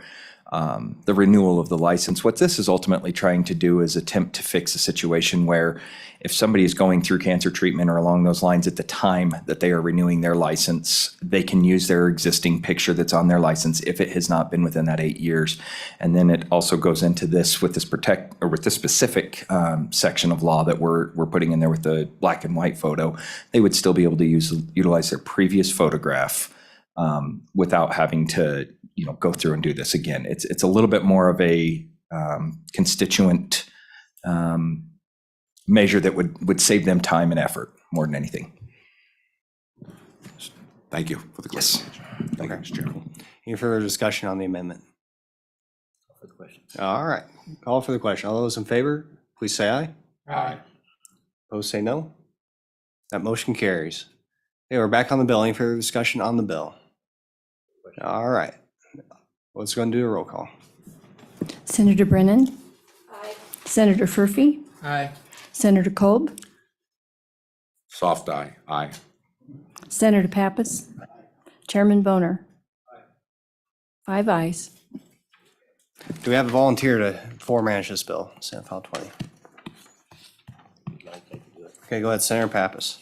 Speaker 12: the renewal of the license. What this is ultimately trying to do is attempt to fix a situation where if somebody is going through cancer treatment or along those lines at the time that they are renewing their license, they can use their existing picture that's on their license if it has not been within that 8 years. And then it also goes into this with this specific section of law that we're putting in there with the black and white photo. They would still be able to utilize their previous photograph without having to go through and do this again. It's a little bit more of a constituent measure that would save them time and effort more than anything.
Speaker 3: Thank you for the clarification. Thank you, Mr. Chairman.
Speaker 1: Any further discussion on the amendment? All right, call for the question. All those in favor, please say aye.
Speaker 4: Aye.
Speaker 1: Opposed, say no. That motion carries. Okay, we're back on the bill. Any further discussion on the bill? All right, let's go and do a roll call.
Speaker 2: Senator Brennan. Aye. Senator Furphy.
Speaker 4: Aye.
Speaker 2: Senator Kolb.
Speaker 3: Soft aye. Aye.
Speaker 2: Senator Pappas. Chairman Boner. 5 ayes.
Speaker 1: Do we have a volunteer to manage this bill? Senate File 20. Okay, go ahead, Senator Pappas.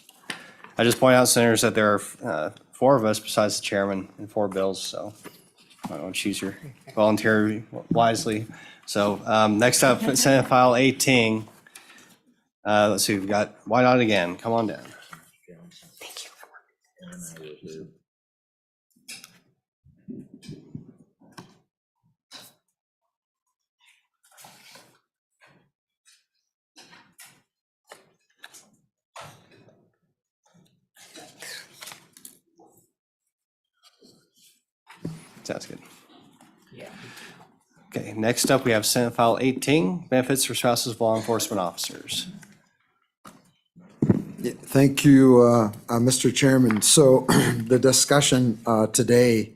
Speaker 1: I just point out, senators, that there are 4 of us besides the chairman and 4 bills, so I don't choose your volunteer wisely. So next up, Senate File 18. Let's see, we've got Wydot again. Come on down. Thank you. Sounds good. Yeah. Okay, next up, we have Senate File 18, Benefits for Spouses of Law Enforcement Officers.
Speaker 5: Thank you, Mr. Chairman. So the discussion today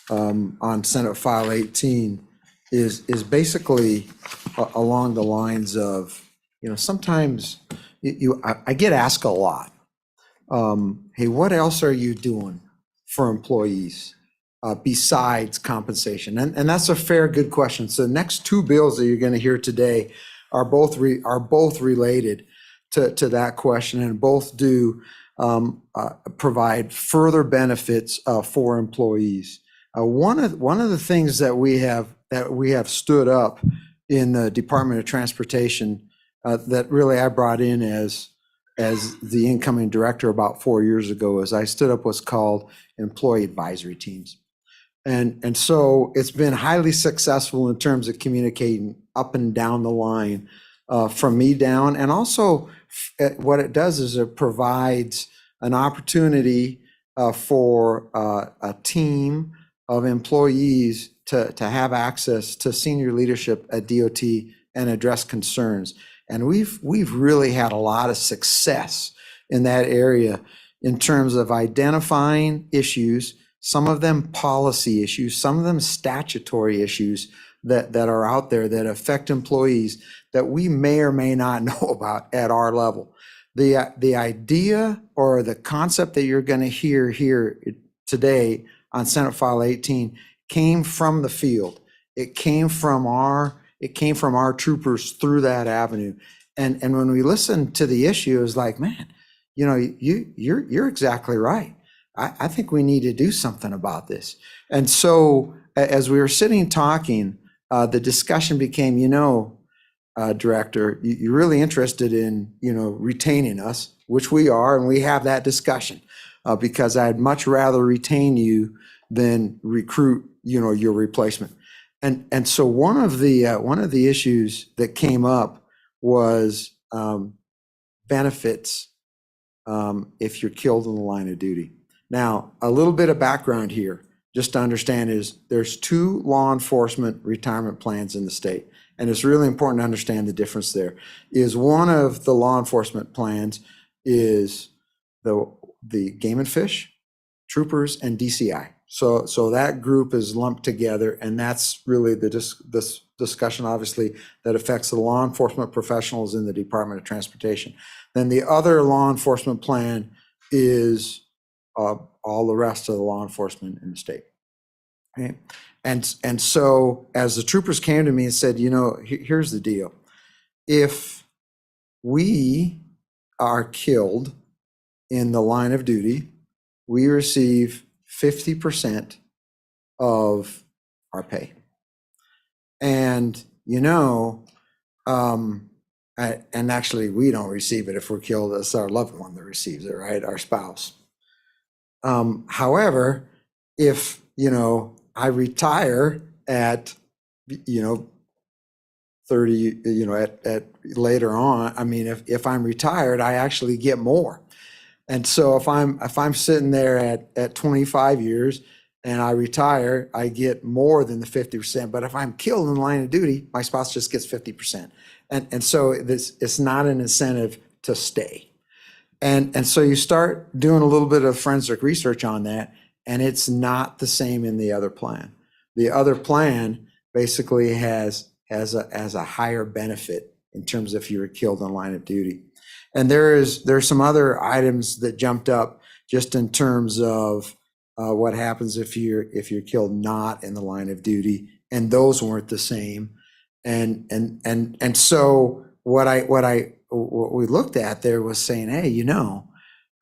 Speaker 5: on Senate File 18 is basically along the lines of sometimes I get asked a lot, hey, what else are you doing for employees besides compensation? And that's a fair, good question. So the next two bills that you're going to hear today are both related to that question, and both do provide further benefits for employees. One of the things that we have stood up in the Department of Transportation that really I brought in as the incoming director about 4 years ago is I stood up what's called employee advisory teams. And so it's been highly successful in terms of communicating up and down the line from me down. And also what it does is it provides an opportunity for a team of employees to have access to senior leadership at DOT and address concerns. And we've really had a lot of success in that area in terms of identifying issues, some of them policy issues, some of them statutory issues that are out there that affect employees that we may or may not know about at our level. The idea or the concept that you're going to hear here today on Senate File 18 came from the field. It came from our troopers through that avenue. And when we listened to the issue, it was like, man, you're exactly right. I think we need to do something about this. And so as we were sitting talking, the discussion became, Director, you're really interested in, retaining us, which we are, and we have that discussion because I'd much rather retain you than recruit, your replacement. And so one of the issues that came up was benefits if you're killed in the line of duty. Now, a little bit of background here, just to understand, is there's 2 law enforcement retirement plans in the state. And it's really important to understand the difference there. Is one of the law enforcement plans is the Game and Fish, Troopers, and DCI. So that group is lumped together, and that's really this discussion, obviously, that affects the law enforcement professionals in the Department of Transportation. Then the other law enforcement plan is all the rest of the law enforcement in the state. Okay? And so as the troopers came to me and said, here's the deal. If we are killed in the line of duty, we receive 50% of our pay. And, and actually we don't receive it if we're killed. It's our loved one that receives it, right? Our spouse. However, if, I retire at, 30, at later on, I mean, if I'm retired, I actually get more. And so if I'm sitting there at 25 years and I retire, I get more than the 50%. But if I'm killed in the line of duty, my spouse just gets 50%. And so it's not an incentive to stay. And so you start doing a little bit of forensic research on that, and it's not the same in the other plan. The other plan basically has a higher benefit in terms of if you were killed in line of duty. And there's some other items that jumped up just in terms of what happens if you're killed not in the line of duty, and those weren't the same. And so what we looked at there was saying, hey,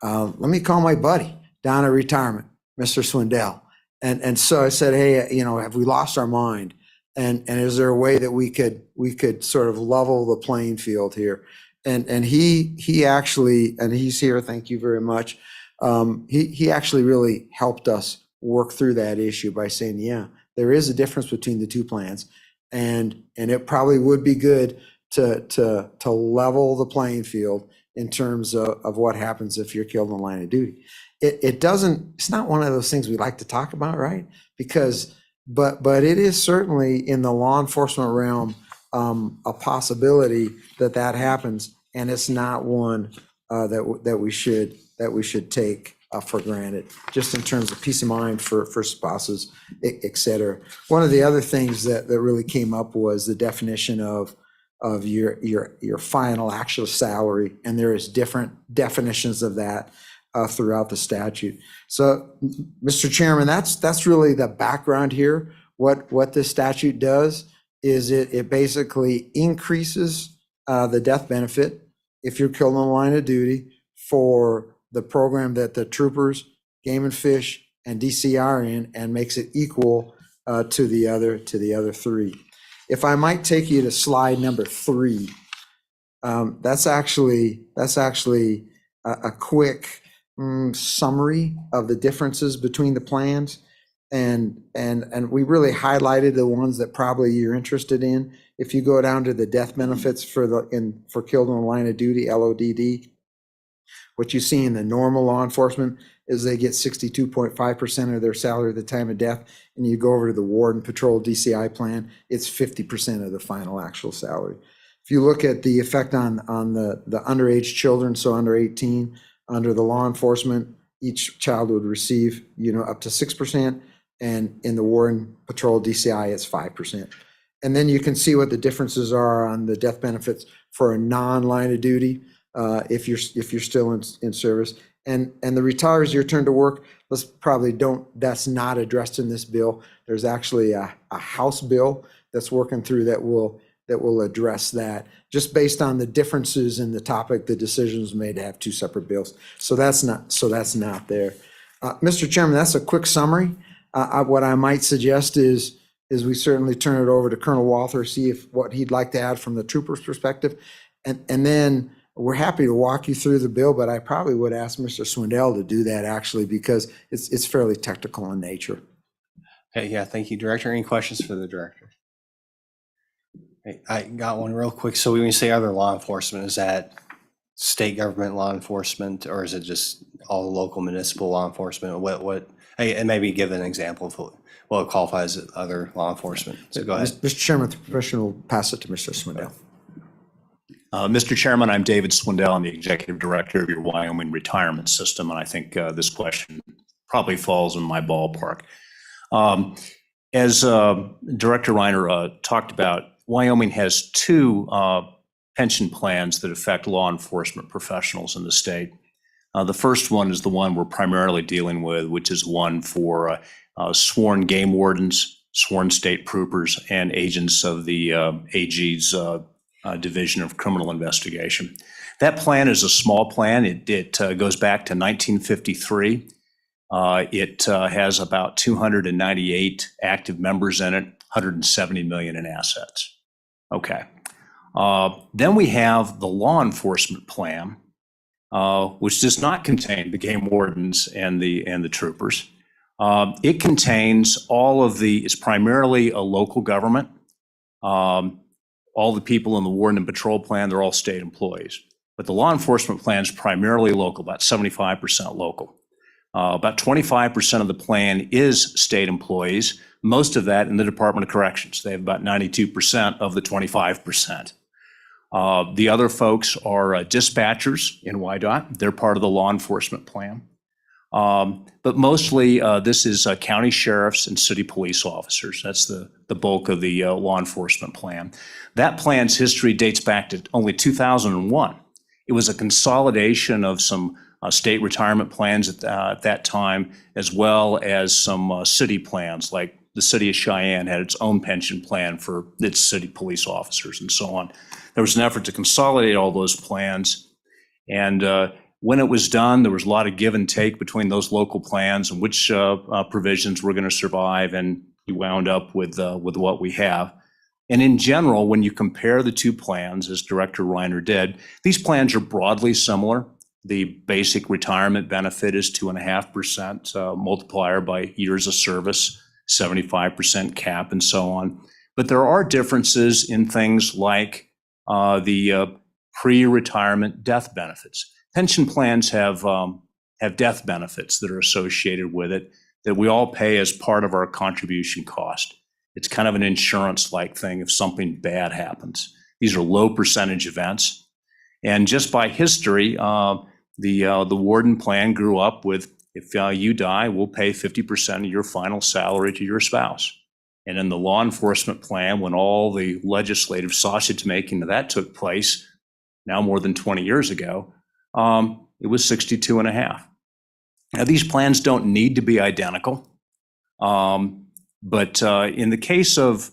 Speaker 5: let me call my buddy down at retirement, Mr. Swindell. And so I said, hey, have we lost our mind? And is there a way that we could sort of level the playing field here? And he actually, and he's here, thank you very much. He actually really helped us work through that issue by saying, yeah, there is a difference between the 2 plans, and it probably would be good to level the playing field in terms of what happens if you're killed in the line of duty. It's not one of those things we like to talk about, right? But it is certainly in the law enforcement realm a possibility that happens, and it's not one that we should take for granted, just in terms of peace of mind for spouses, et cetera. One of the other things that really came up was the definition of of your final actual salary, and there is different definitions of that throughout the statute. So, Mr. Chairman, that's really the background here. What this statute does is it basically increases the death benefit if you're killed in the line of duty for the program that the troopers, Game and Fish, and DCI are in, and makes it equal to the other three. If I might take you to slide number 3, that's actually a quick summary of the differences between the plans, and we really highlighted the ones that probably you're interested in. If you go down to the death benefits for killed in the line of duty, LODD, what you see in the normal law enforcement is they get 62.5% of their salary at the time of death, and you go over to the Ward and Patrol DCI plan, it's 50% of the final actual salary. If you look at the effect on the underage children, so under 18, under the law enforcement, each child would receive, up to 6%, and in the Ward and Patrol DCI, it's 5%. And then you can see what the differences are on the death benefits for a non-line of duty, if you're still in service. And the retires your turn to work, that's not addressed in this bill. There's actually a House bill that's working through that will address that, just based on the differences in the topic, the decisions made to have 2 separate bills. So that's not there. Mr. Chairman, that's a quick summary. What I might suggest is we certainly turn it over to Colonel Walther, see what he'd like to add from the trooper's perspective. And then we're happy to walk you through the bill, but I probably would ask Mr. Swindell to do that actually, because it's fairly technical in nature.
Speaker 1: Okay, yeah, thank you, Director. Any questions for the Director? Okay, I got one real quick. So when you say other law enforcement, is that state government law enforcement, or is it just all the local municipal law enforcement? And maybe give an example of what qualifies as other law enforcement. So go ahead.
Speaker 5: Mr. Chairman, the profession will pass it to Mr. Swindell.
Speaker 14: Mr. Chairman, I'm David Swindell. I'm the Executive Director of your Wyoming Retirement System, and I think this question probably falls in my ballpark. As Director Reiner talked about, Wyoming has 2 pension plans that affect law enforcement professionals in the state. The first one is the one we're primarily dealing with, which is one for sworn game wardens, sworn state troopers, and agents of the AG's Division of Criminal Investigation. That plan is a small plan. It goes back to 1953. It has about 298 active members in it, 170 million in assets. Okay. Then we have the law enforcement plan, which does not contain the game wardens and the troopers. It contains it's primarily a local government. All the people in the Ward and Patrol plan, they're all state employees. But the law enforcement plan is primarily local, about 75% local. About 25% of the plan is state employees, most of that in the Department of Corrections. They have about 92% of the 25%. The other folks are dispatchers in WYDOT. They're part of the law enforcement plan. But mostly this is county sheriffs and city police officers. That's the bulk of the law enforcement plan. That plan's history dates back to only 2001. It was a consolidation of some state retirement plans at that time, as well as some city plans, like the city of Cheyenne had its own pension plan for its city police officers and so on. There was an effort to consolidate all those plans. And when it was done, there was a lot of give and take between those local plans and which provisions were going to survive, and you wound up with what we have. And in general, when you compare the 2 plans, as Director Reiner did, these plans are broadly similar. The basic retirement benefit is 2.5% multiplier by years of service, 75% cap, and so on. But there are differences in things like the pre-retirement death benefits. Pension plans have death benefits that are associated with it that we all pay as part of our contribution cost. It's kind of an insurance-like thing if something bad happens. These are low percentage events. And just by history, the warden plan grew up with, if you die, we'll pay 50% of your final salary to your spouse. And in the law enforcement plan, when all the legislative sausage making of that took place, now more than 20 years ago, it was 62.5. Now, these plans don't need to be identical. But in the case of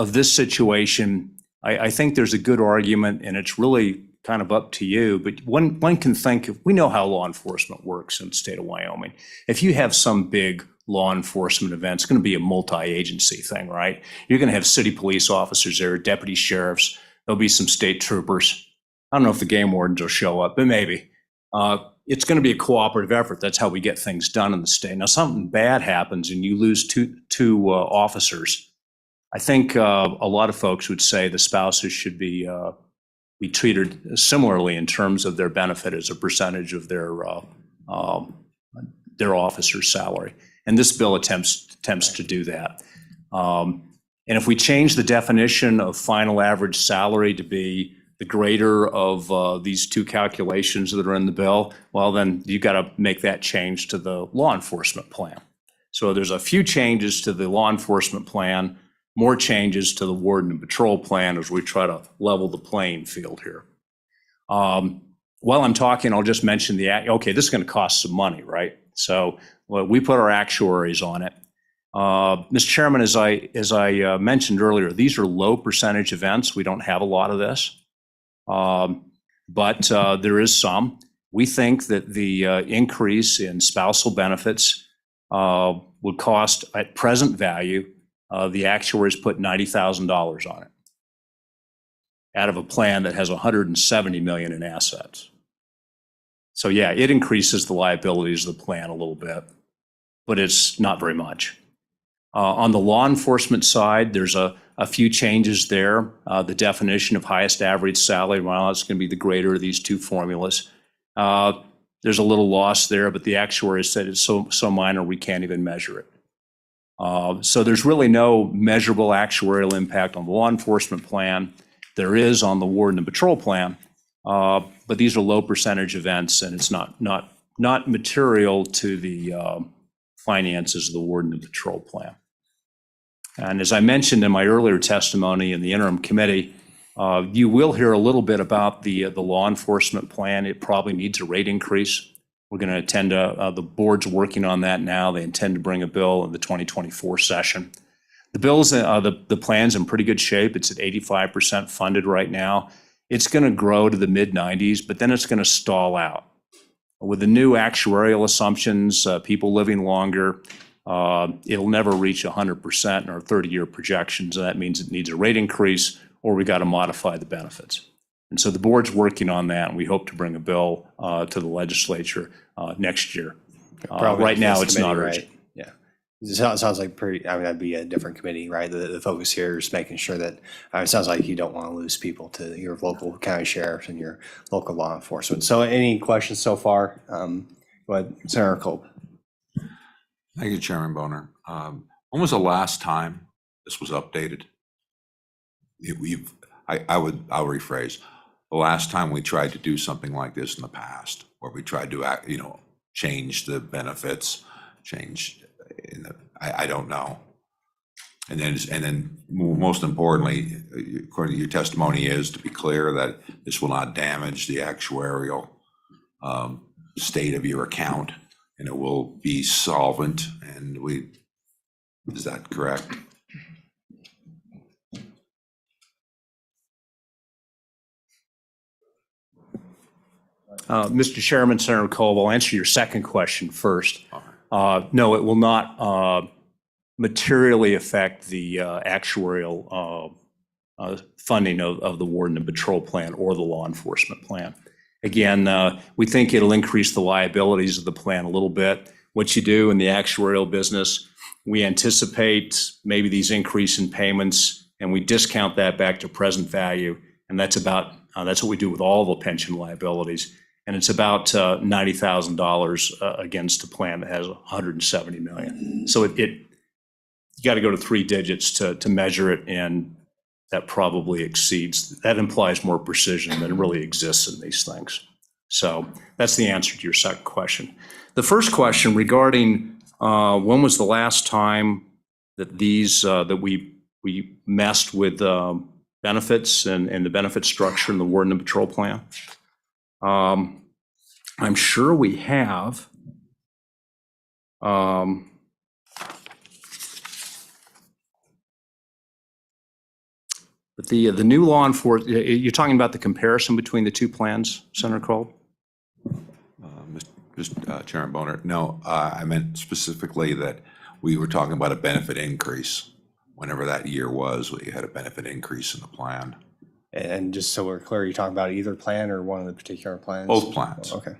Speaker 14: this situation, I think there's a good argument, and it's really kind of up to you. But one can think, we know how law enforcement works in the state of Wyoming. If you have some big law enforcement event, it's going to be a multi-agency thing, right? You're going to have city police officers there, deputy sheriffs. There'll be some state troopers. I don't know if the game wardens will show up, but maybe. It's going to be a cooperative effort. That's how we get things done in the state. Now, something bad happens and you lose two officers. I think a lot of folks would say the spouses should be treated similarly in terms of their benefit as a percentage of their officer's salary. And this bill attempts to do that. And if we change the definition of final average salary to be the greater of these two calculations that are in the bill, well, then you got to make that change to the law enforcement plan. So there's a few changes to the law enforcement plan, more changes to the warden and patrol plan as we try to level the playing field here. While I'm talking, I'll just mention okay, this is going to cost some money, right? So we put our actuaries on it. Mr. Chairman, as I mentioned earlier, these are low percentage events. We don't have a lot of this. But there is some. We think that the increase in spousal benefits would cost, at present value, the actuaries put $90,000 on it out of a plan that has $170 million in assets. So yeah, it increases the liabilities of the plan a little bit, but it's not very much. On the law enforcement side, there's a few changes there. The definition of highest average salary, well, it's going to be the greater of these two formulas. There's a little loss there, but the actuary said it's so minor we can't even measure it. So there's really no measurable actuarial impact on the law enforcement plan. There is on the warden and patrol plan, but these are low percentage events, and it's not material to the finances of the warden and patrol plan. And as I mentioned in my earlier testimony in the interim committee, you will hear a little bit about the law enforcement plan. It probably needs a rate increase. We're going to attend the board's working on that now. They intend to bring a bill in the 2024 session. The plan's in pretty good shape. It's at 85% funded right now. It's going to grow to the mid-90s, but then it's going to stall out. With the new actuarial assumptions, people living longer, it'll never reach 100% in our 30-year projections, and that means it needs a rate increase or we got to modify the benefits. And so the board's working on that, and we hope to bring a bill to the legislature next year. Right now, it's not urgent.
Speaker 1: Right? Yeah. It sounds like that'd be a different committee, right? The focus here is making sure that, it sounds like you don't want to lose people to your local county sheriffs and your local law enforcement. So any questions so far? Go ahead, Senator Kolb.
Speaker 3: Thank you, Chairman Boner. When was the last time this was updated? I'll rephrase. The last time we tried to do something like this in the past, where we tried to, change the benefits, I don't know. And then most importantly, according to your testimony, is to be clear that this will not damage the actuarial state of your account, and it will be solvent. And is that correct?
Speaker 14: Mr. Chairman, Senator Kolb, I'll answer your second question first. No, it will not materially affect the actuarial funding of the warden and patrol plan or the law enforcement plan. Again, we think it'll increase the liabilities of the plan a little bit. What you do in the actuarial business, we anticipate maybe these increase in payments, and we discount that back to present value, and that's what we do with all the pension liabilities. And it's about $90,000 against a plan that has $170 million. So you got to go to 3 digits to measure it, and that probably that implies more precision than really exists in these things. So that's the answer to your second question. The first question regarding when was the last time that that we messed with benefits and the benefit structure in the Warden and Patrol plan. I'm sure we have. But the new law enforcement, you're talking about the comparison between the two plans, Senator Kolb?
Speaker 3: Chairman Boner, no, I meant specifically that we were talking about a benefit increase. Whenever that year was, we had a benefit increase in the plan.
Speaker 1: And just so we're clear, you're talking about either plan or one of the particular plans?
Speaker 3: Both plans.
Speaker 1: Okay.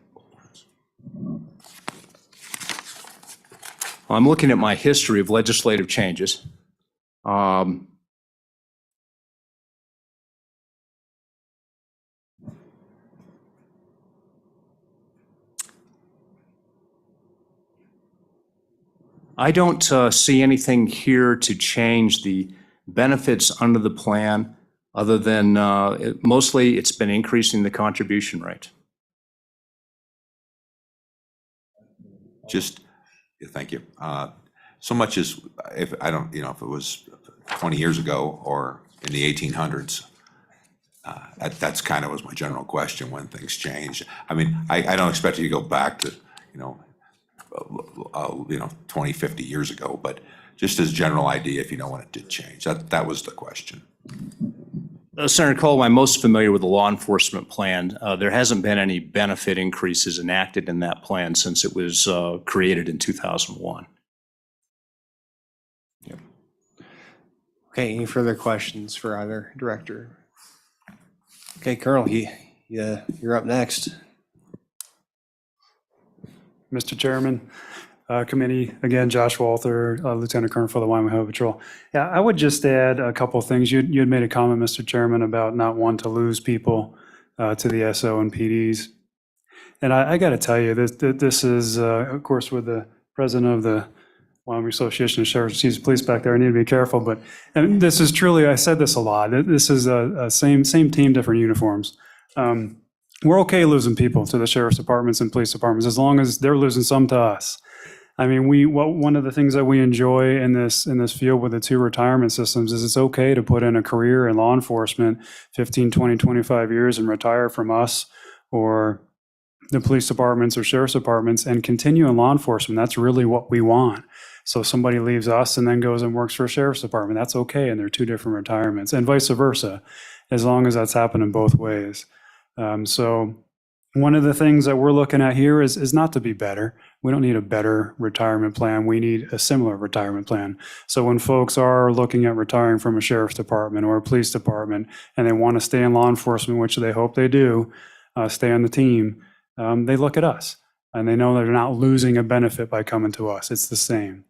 Speaker 14: I'm looking at my history of legislative changes. I don't see anything here to change the benefits under the plan, other than mostly it's been increasing the contribution rate.
Speaker 3: Just, yeah, thank you. So much as, if I don't, if it was 20 years ago or in the 1800s, that's kind of was my general question when things change. I mean, I don't expect you to go back to, 20, 50 years ago, but just as a general idea, if you know when it did change. That was the question.
Speaker 14: Senator Cole, I'm most familiar with the law enforcement plan. There hasn't been any benefit increases enacted in that plan since it was created in 2001.
Speaker 1: Okay, any further questions for either director? Okay, Colonel, you're up next.
Speaker 7: Mr. Chairman, committee, again, Josh Walther, Lieutenant Colonel for the Wyoming Highway Patrol. Yeah, I would just add a couple of things. You had made a comment, Mr. Chairman, about not wanting to lose people to the SO and PDs. And I got to tell you, this is, of course, with the president of the Wyoming Association of Sheriffs and Chiefs of Police back there, I need to be careful, but and this is truly, I said this a lot, this is a same team, different uniforms. We're okay losing people to the sheriff's departments and police departments as long as they're losing some to us. I mean, one of the things that we enjoy in this field with the two retirement systems is it's okay to put in a career in law enforcement, 15, 20, 25 years and retire from us or the police departments or sheriff's departments and continue in law enforcement. That's really what we want. So if somebody leaves us and then goes and works for a sheriff's department, that's okay. And they're two different retirements and vice versa, as long as that's happening both ways. So one of the things that we're looking at here is not to be better. We don't need a better retirement plan. We need a similar retirement plan. So when folks are looking at retiring from a sheriff's department or a police department and they want to stay in law enforcement, which they hope they do, stay on the team, they look at us and they know they're not losing a benefit by coming to us. It's the same,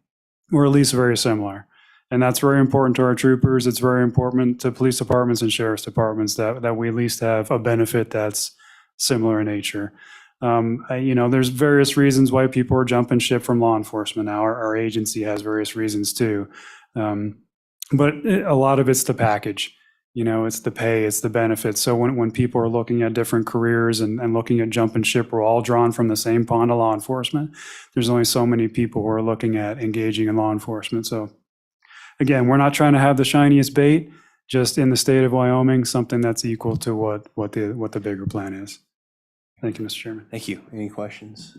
Speaker 7: or at least very similar. And that's very important to our troopers. It's very important to police departments and sheriff's departments that we at least have a benefit that's similar in nature. There's various reasons why people are jumping ship from law enforcement now. Our agency has various reasons too. But a lot of it's the package. It's the pay, it's the benefits. So when people are looking at different careers and looking at jumping ship, we're all drawn from the same pond of law enforcement. There's only so many people who are looking at engaging in law enforcement. So again, we're not trying to have the shiniest bait, just in the state of Wyoming, something that's equal to what the bigger plan is. Thank you, Mr. Chairman.
Speaker 1: Thank you. Any questions?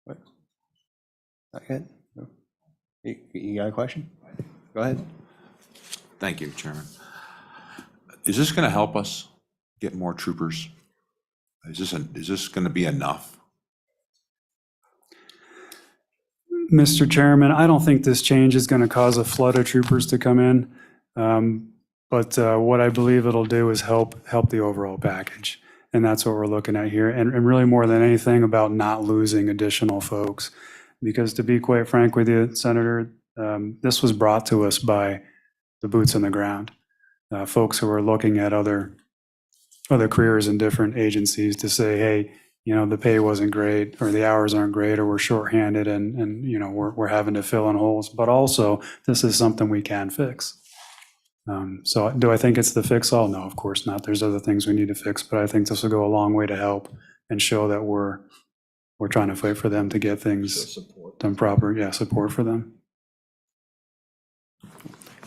Speaker 1: What? Not yet? No. You got a question? Go ahead.
Speaker 3: Thank you, Chairman. Is this going to help us get more troopers? Is this going to be enough?
Speaker 7: Mr. Chairman, I don't think this change is going to cause a flood of troopers to come in. But what I believe it'll do is help the overall package. And that's what we're looking at here. And really more than anything about not losing additional folks. Because to be quite frank with you, Senator, this was brought to us by the boots on the ground. Folks who are looking at other careers in different agencies to say, hey, the pay wasn't great, or the hours aren't great, or we're shorthanded and we're having to fill in holes. But also, this is something we can fix. So do I think it's the fix-all? No, of course not. There's other things we need to fix, but I think this will go a long way to help and show that we're we're trying to fight for them to get things done proper. Yeah, support for them.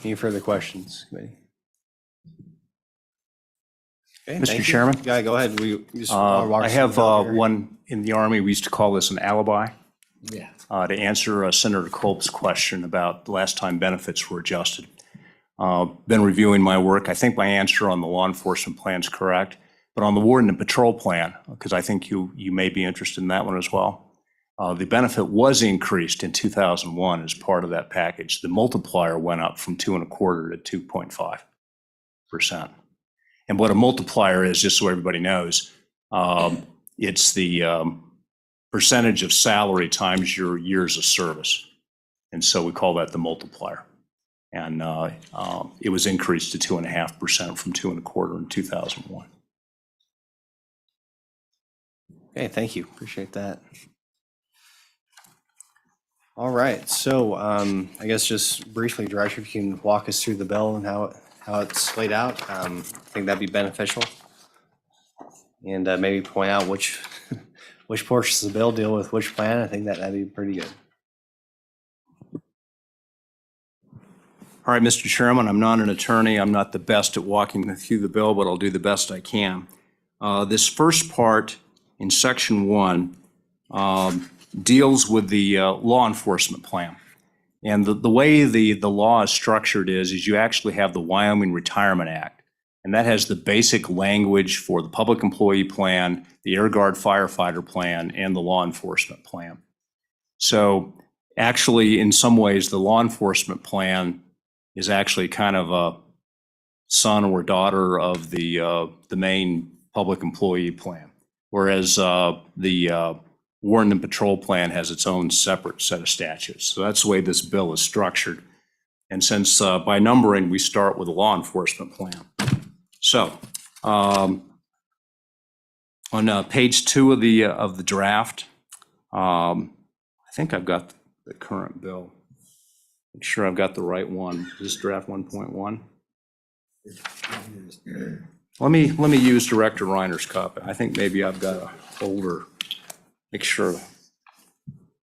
Speaker 1: Any further questions, committee? Okay,
Speaker 14: Mr.
Speaker 1: thank you.
Speaker 14: Chairman?
Speaker 1: Yeah, go ahead.
Speaker 14: I have one in the Army, we used to call this an alibi.
Speaker 1: Yeah.
Speaker 14: To answer Senator Kolb's question about the last time benefits were adjusted. Been reviewing my work. I think my answer on the law enforcement plan is correct, but on the warden and patrol plan, because I think you may be interested in that one as well. The benefit was increased in 2001 as part of that package. The multiplier went up from 2.25% to 2.5%. And what a multiplier is, just so everybody knows, it's the percentage of salary times your years of service. And so we call that the multiplier. And it was increased to 2.5% from 2.25% in 2001.
Speaker 1: Okay, thank you. Appreciate that. All right, so I guess just briefly, Director, if you can walk us through the bill and how it's laid out, I think that'd be beneficial. And maybe point out which portions of the bill deal with which plan. I think that'd be pretty good.
Speaker 14: All right, Mr. Chairman, I'm not an attorney. I'm not the best at walking through the bill, but I'll do the best I can. This first part in Section 1 deals with the law enforcement plan. And the way the law is structured is you actually have the Wyoming Retirement Act, and that has the basic language for the public employee plan, the Air Guard firefighter plan, and the law enforcement plan. So actually, in some ways, the law enforcement plan is actually kind of a son or daughter of the main public employee plan, whereas the Warden and Patrol plan has its own separate set of statutes. So that's the way this bill is structured. And since by numbering, we start with the law enforcement plan. So on page 2 of the draft, I think I've got the current bill. Make sure I've got the right one. Is this draft 1.1? Let me use Director Reiner's copy. I think maybe I've got a older. Make sure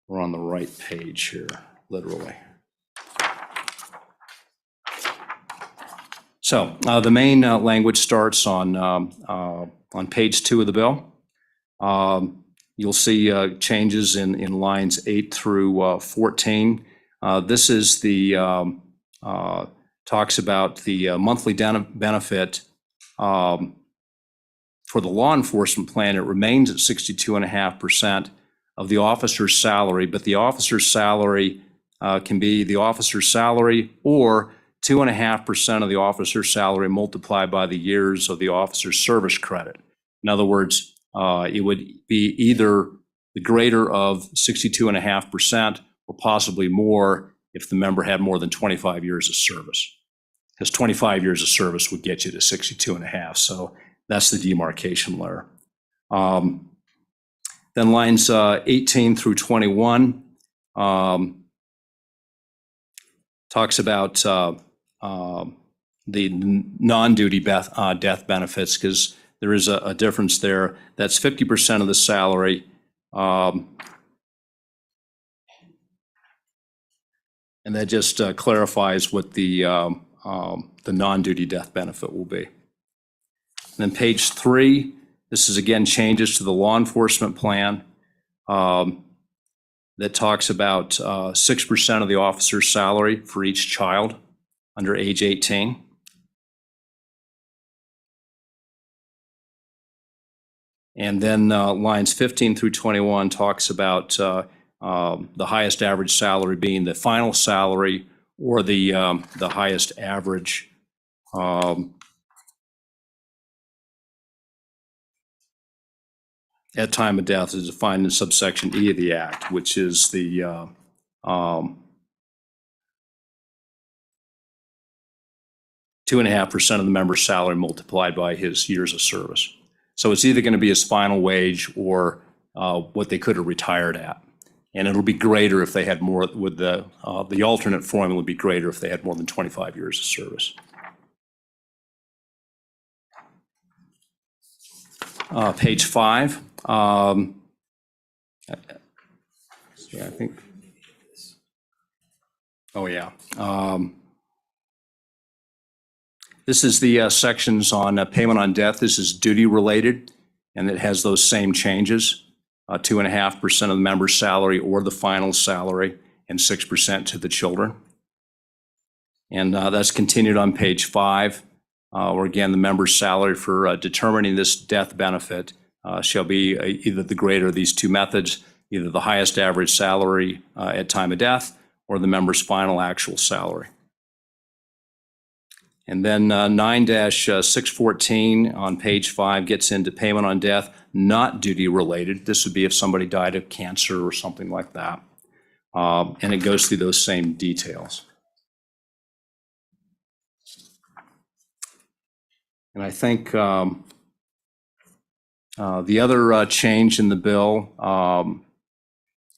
Speaker 14: we're on the right page here, literally. So the main language starts on page 2 of the bill. You'll see changes in lines 8 through 14. This is the talks about the monthly benefit. For the law enforcement plan, it remains at 62.5% of the officer's salary, but the officer's salary can be the officer's salary or 2.5% of the officer's salary multiplied by the years of the officer's service credit. In other words, it would be either the greater of 62.5% or possibly more if the member had more than 25 years of service. Because 25 years of service would get you to 62.5. So that's the demarcation layer. Then lines 18 through 21 talks about the non-duty death benefits, because there is a difference there. That's 50% of the salary. And that just clarifies what the non-duty death benefit will be. And then page 3, this is again changes to the law enforcement plan that talks about 6% of the officer's salary for each child under age 18. And then lines 15 through 21 talks about the highest average salary being the final salary or the highest average at time of death is defined in subsection E of the Act, which is the 2.5% of the member's salary multiplied by his years of service. So it's either going to be his final wage or what they could have retired at. And it'll be greater if they had more, with the alternate formula would be greater if they had more than 25 years of service. Page 5 Yeah, I think. Oh, yeah. This is the sections on payment on death. This is duty related, and it has those same changes. 2.5% of the member's salary or the final salary, and 6% to the children. And that's continued on page 5, where again, the member's salary for determining this death benefit shall be either the greater of these two methods, either the highest average salary at time of death or the member's final actual salary. And then 9-614 on page 5 gets into payment on death, not duty related. This would be if somebody died of cancer or something like that. And it goes through those same details. And I think the other change in the bill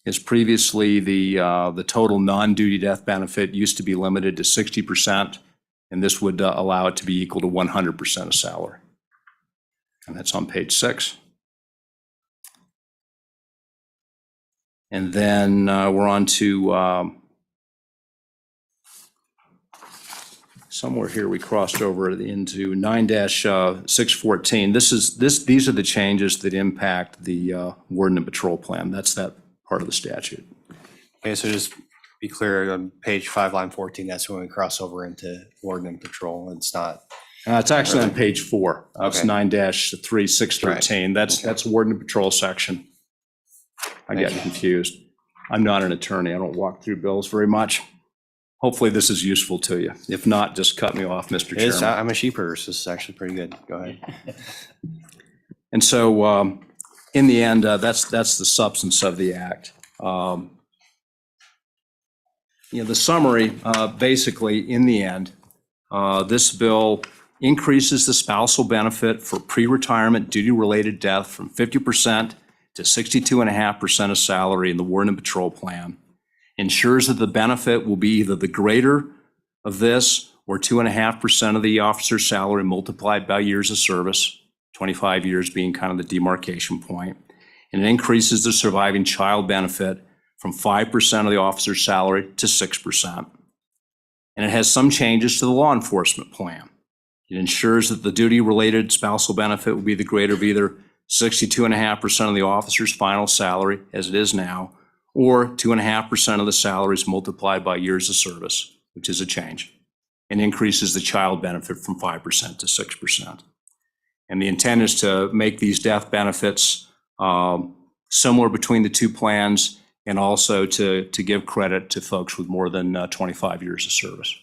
Speaker 14: is previously the total non-duty death benefit used to be limited to 60%, and this would allow it to be equal to 100% of salary. And that's on page 6. And then we're on to somewhere here we crossed over into 9-614. These are the changes that impact the warden and patrol plan. That's that part of the statute.
Speaker 1: Okay, so just be clear, on page 5, line 14, that's when we cross over into warden and patrol. It's not.
Speaker 14: It's actually on page 4. It's
Speaker 1: Okay.
Speaker 14: 9-3613. That's warden and patrol section. I got confused. I'm not an attorney. I don't walk through bills very much. Hopefully this is useful to you. If not, just cut me off, Mr. Chairman.
Speaker 1: I'm a sheeper, so this is actually pretty good. Go ahead.
Speaker 14: And so in the end, that's the substance of the act. The summary, basically, in the end, this bill increases the spousal benefit for pre-retirement duty-related death from 50% to 62.5% of salary in the warden and patrol plan, ensures that the benefit will be either the greater of this or 2.5% of the officer's salary multiplied by years of service, 25 years being kind of the demarcation point, and it increases the surviving child benefit from 5% of the officer's salary to 6%. And it has some changes to the law enforcement plan. It ensures that the duty-related spousal benefit will be the greater of either 62.5% of the officer's final salary, as it is now, or 2.5% of the salaries multiplied by years of service, which is a change, and increases the child benefit from 5% to 6%. And the intent is to make these death benefits similar between the two plans, and also to give credit to folks with more than 25 years of service.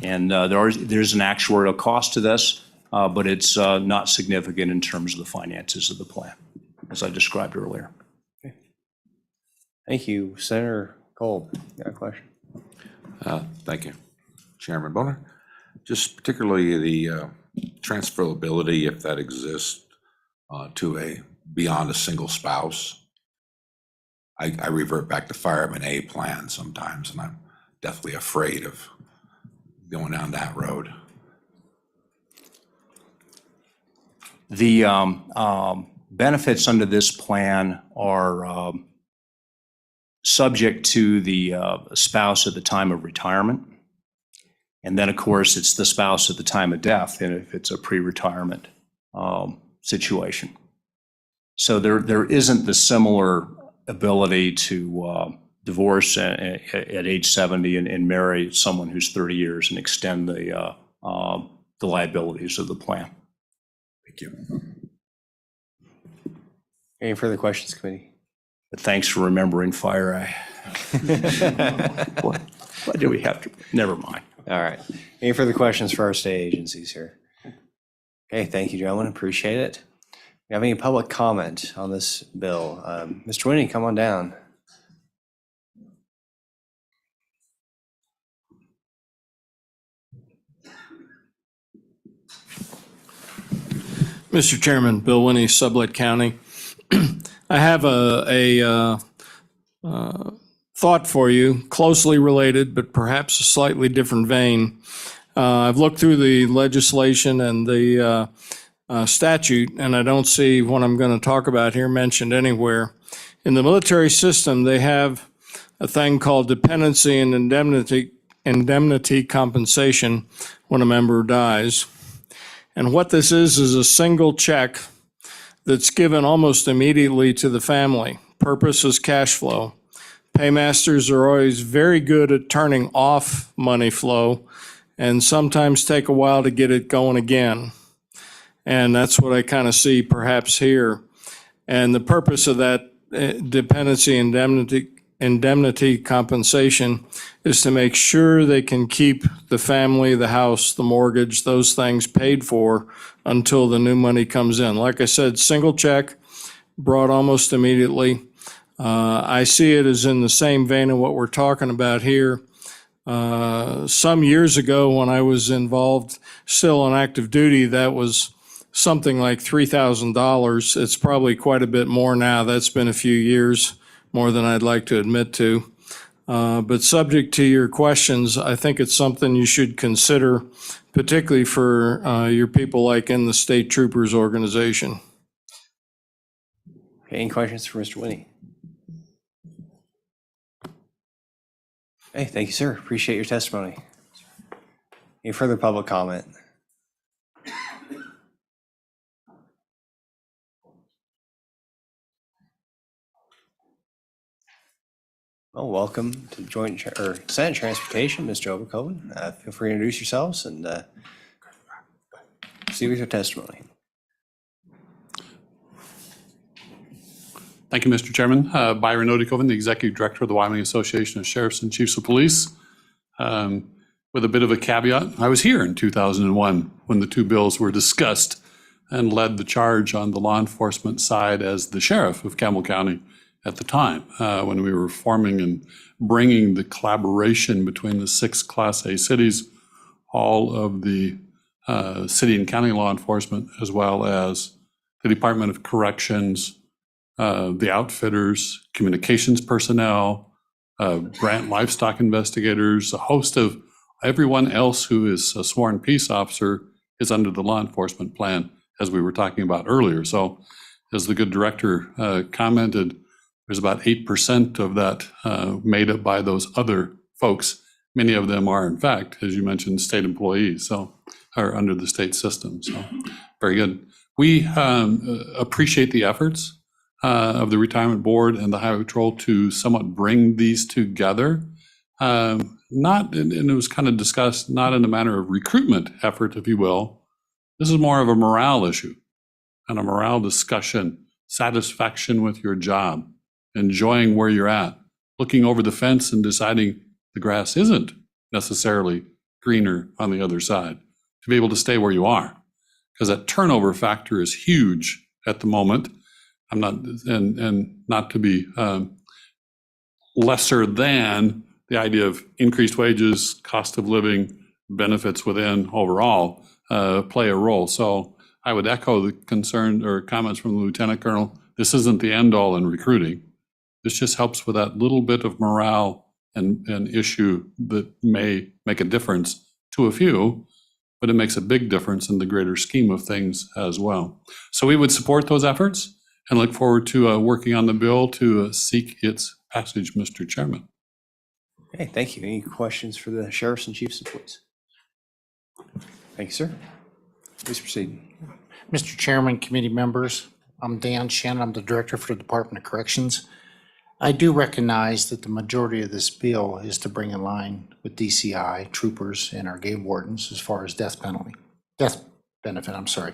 Speaker 14: And there's an actuarial cost to this, but it's not significant in terms of the finances of the plan, as I described earlier.
Speaker 1: Okay. Thank you. Senator Kolb, you got a question?
Speaker 3: Thank you, Chairman Boner. Just particularly the transferability, if that exists, to a beyond a single spouse. I revert back to fireman A plan sometimes, and I'm definitely afraid of going down that road.
Speaker 14: The benefits under this plan are subject to the spouse at the time of retirement. And then, of course, it's the spouse at the time of death, and if it's a pre-retirement situation. So there isn't the similar ability to divorce at age 70 and marry someone who's 30 years and extend the liabilities of the plan.
Speaker 3: Thank you.
Speaker 1: Any further questions, committee?
Speaker 14: But thanks for remembering Fire Eye. Why do we have to? Never mind.
Speaker 1: All right. Any further questions for our state agencies here? Okay, thank you, gentlemen. Appreciate it. We have any public comment on this bill? Mr. Winnie, come on down.
Speaker 15: Mr. Chairman, Bill Winnie, Sublette County. I have a thought for you, closely related, but perhaps a slightly different vein. I've looked through the legislation and the statute, and I don't see what I'm going to talk about here mentioned anywhere. In the military system, they have a thing called dependency and indemnity compensation when a member dies. And what this is a single check that's given almost immediately to the family. Purpose is cash flow. Paymasters are always very good at turning off money flow and sometimes take a while to get it going again. And that's what I kind of see perhaps here. And the purpose of that dependency indemnity compensation is to make sure they can keep the family, the house, the mortgage, those things paid for until the new money comes in. Like I said, single check brought almost immediately. I see it as in the same vein of what we're talking about here. Some years ago when I was involved still on active duty, that was something like $3,000. It's probably quite a bit more now. That's been a few years, more than I'd like to admit to. But subject to your questions, I think it's something you should consider, particularly for your people like in the State Troopers organization.
Speaker 1: Okay, any questions for Mr. Winnie? Hey, thank you, sir. Appreciate your testimony. Any further public comment? Well, welcome to Senate Transportation, Ms. Joe Cohen. Feel free to introduce yourselves and proceed with your testimony.
Speaker 16: Thank you, Mr. Chairman. Byron Odikoven, the Executive Director of the Wyoming Association of Sheriffs and Chiefs of Police. With a bit of a caveat, I was here in 2001 when the two bills were discussed and led the charge on the law enforcement side as the sheriff of Campbell County at the time, when we were forming and bringing the collaboration between the 6 Class A cities, all of the city and county law enforcement, as well as the Department of Corrections, the outfitters, communications personnel, grant livestock investigators, a host of everyone else who is a sworn peace officer is under the law enforcement plan, as we were talking about earlier. So as the good director commented, there's about 8% of that made up by those other folks. Many of them are, in fact, as you mentioned, state employees, so are under the state system. So very good. We appreciate the efforts of the Retirement Board and the Highway Patrol to somewhat bring these together. And it was kind of discussed, not in a manner of recruitment effort, if you will. This is more of a morale issue and a morale discussion, satisfaction with your job, enjoying where you're at, looking over the fence and deciding the grass isn't necessarily greener on the other side, to be able to stay where you are. Because that turnover factor is huge at the moment. I'm not, and not to be lesser than the idea of increased wages, cost of living, benefits within overall play a role. So I would echo the concern or comments from the Lieutenant Colonel. This isn't the end all in recruiting. This just helps with that little bit of morale and issue that may make a difference to a few, but it makes a big difference in the greater scheme of things as well. So we would support those efforts and look forward to working on the bill to seek its passage, Mr. Chairman.
Speaker 1: Okay, thank you. Any questions for the sheriffs and chiefs of police? Thank you, sir. Please proceed.
Speaker 17: Mr. Chairman, committee members, I'm Dan Shannon. I'm the Director for the Department of Corrections. I do recognize that the majority of this bill is to bring in line with DCI, troopers, and our game wardens as far as death benefit, I'm sorry.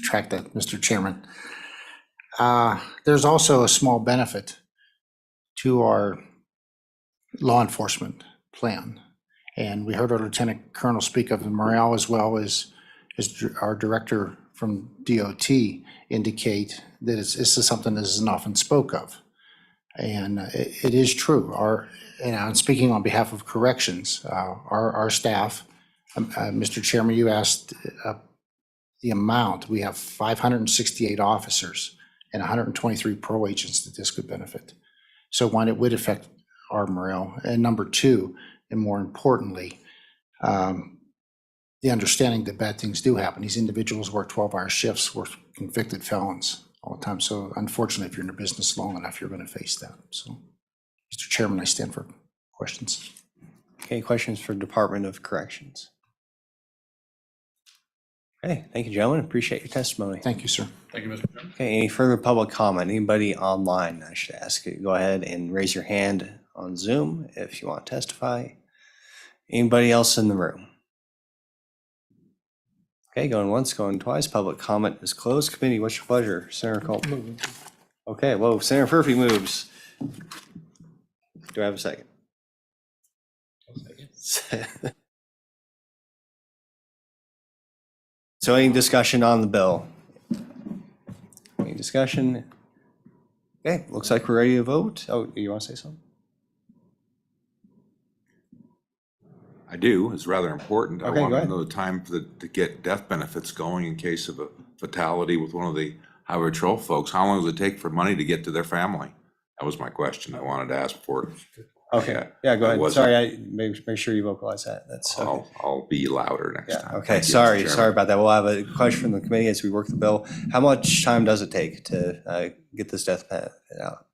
Speaker 17: Track that, Mr. Chairman. There's also a small benefit to our law enforcement plan. And we heard our Lieutenant Colonel speak of the morale as well as our director from DOT indicate that this is something that isn't often spoke of. And it is true. And I'm speaking on behalf of corrections, our staff. Mr. Chairman, you asked the amount. We have 568 officers and 123 pro agents that this could benefit. So one, it would affect our morale. And number two, and more importantly, the understanding that bad things do happen. These individuals work 12-hour shifts, were convicted felons all the time. So unfortunately, if you're in a business long enough, you're going to face that. So, Mr. Chairman, I stand for questions.
Speaker 1: Okay, questions for Department of Corrections? Okay, thank you, gentlemen. Appreciate your testimony.
Speaker 17: Thank you, sir.
Speaker 16: Thank you, Mr. Chairman.
Speaker 1: Okay, any further public comment? Anybody online, I should ask? Go ahead and raise your hand on Zoom if you want to testify. Anybody else in the room? Okay, going once, going twice. Public comment is closed. Committee, what's your pleasure? Senator Cole. Okay, whoa, Senator Furphy moves. Do I have a second? So any discussion on the bill? Any discussion? Okay, looks like we're ready to vote. Oh, you want to say something?
Speaker 3: I do. It's rather important. I
Speaker 1: Okay,
Speaker 3: want
Speaker 1: go
Speaker 3: to
Speaker 1: ahead.
Speaker 3: know the time to get death benefits going in case of a fatality with one of the highway patrol folks. How long does it take for money to get to their family? That was my question I wanted to ask for.
Speaker 1: Okay, yeah, go
Speaker 3: I
Speaker 1: ahead.
Speaker 3: wasn't-
Speaker 1: Sorry, make sure you vocalize that. That's okay.
Speaker 3: I'll be louder next
Speaker 1: Yeah,
Speaker 3: time.
Speaker 1: okay,
Speaker 3: Thank you, Mr.
Speaker 1: sorry
Speaker 3: Chairman.
Speaker 1: about that. We'll have a question from the committee as we work the bill. How much time does it take to get this death benefit out?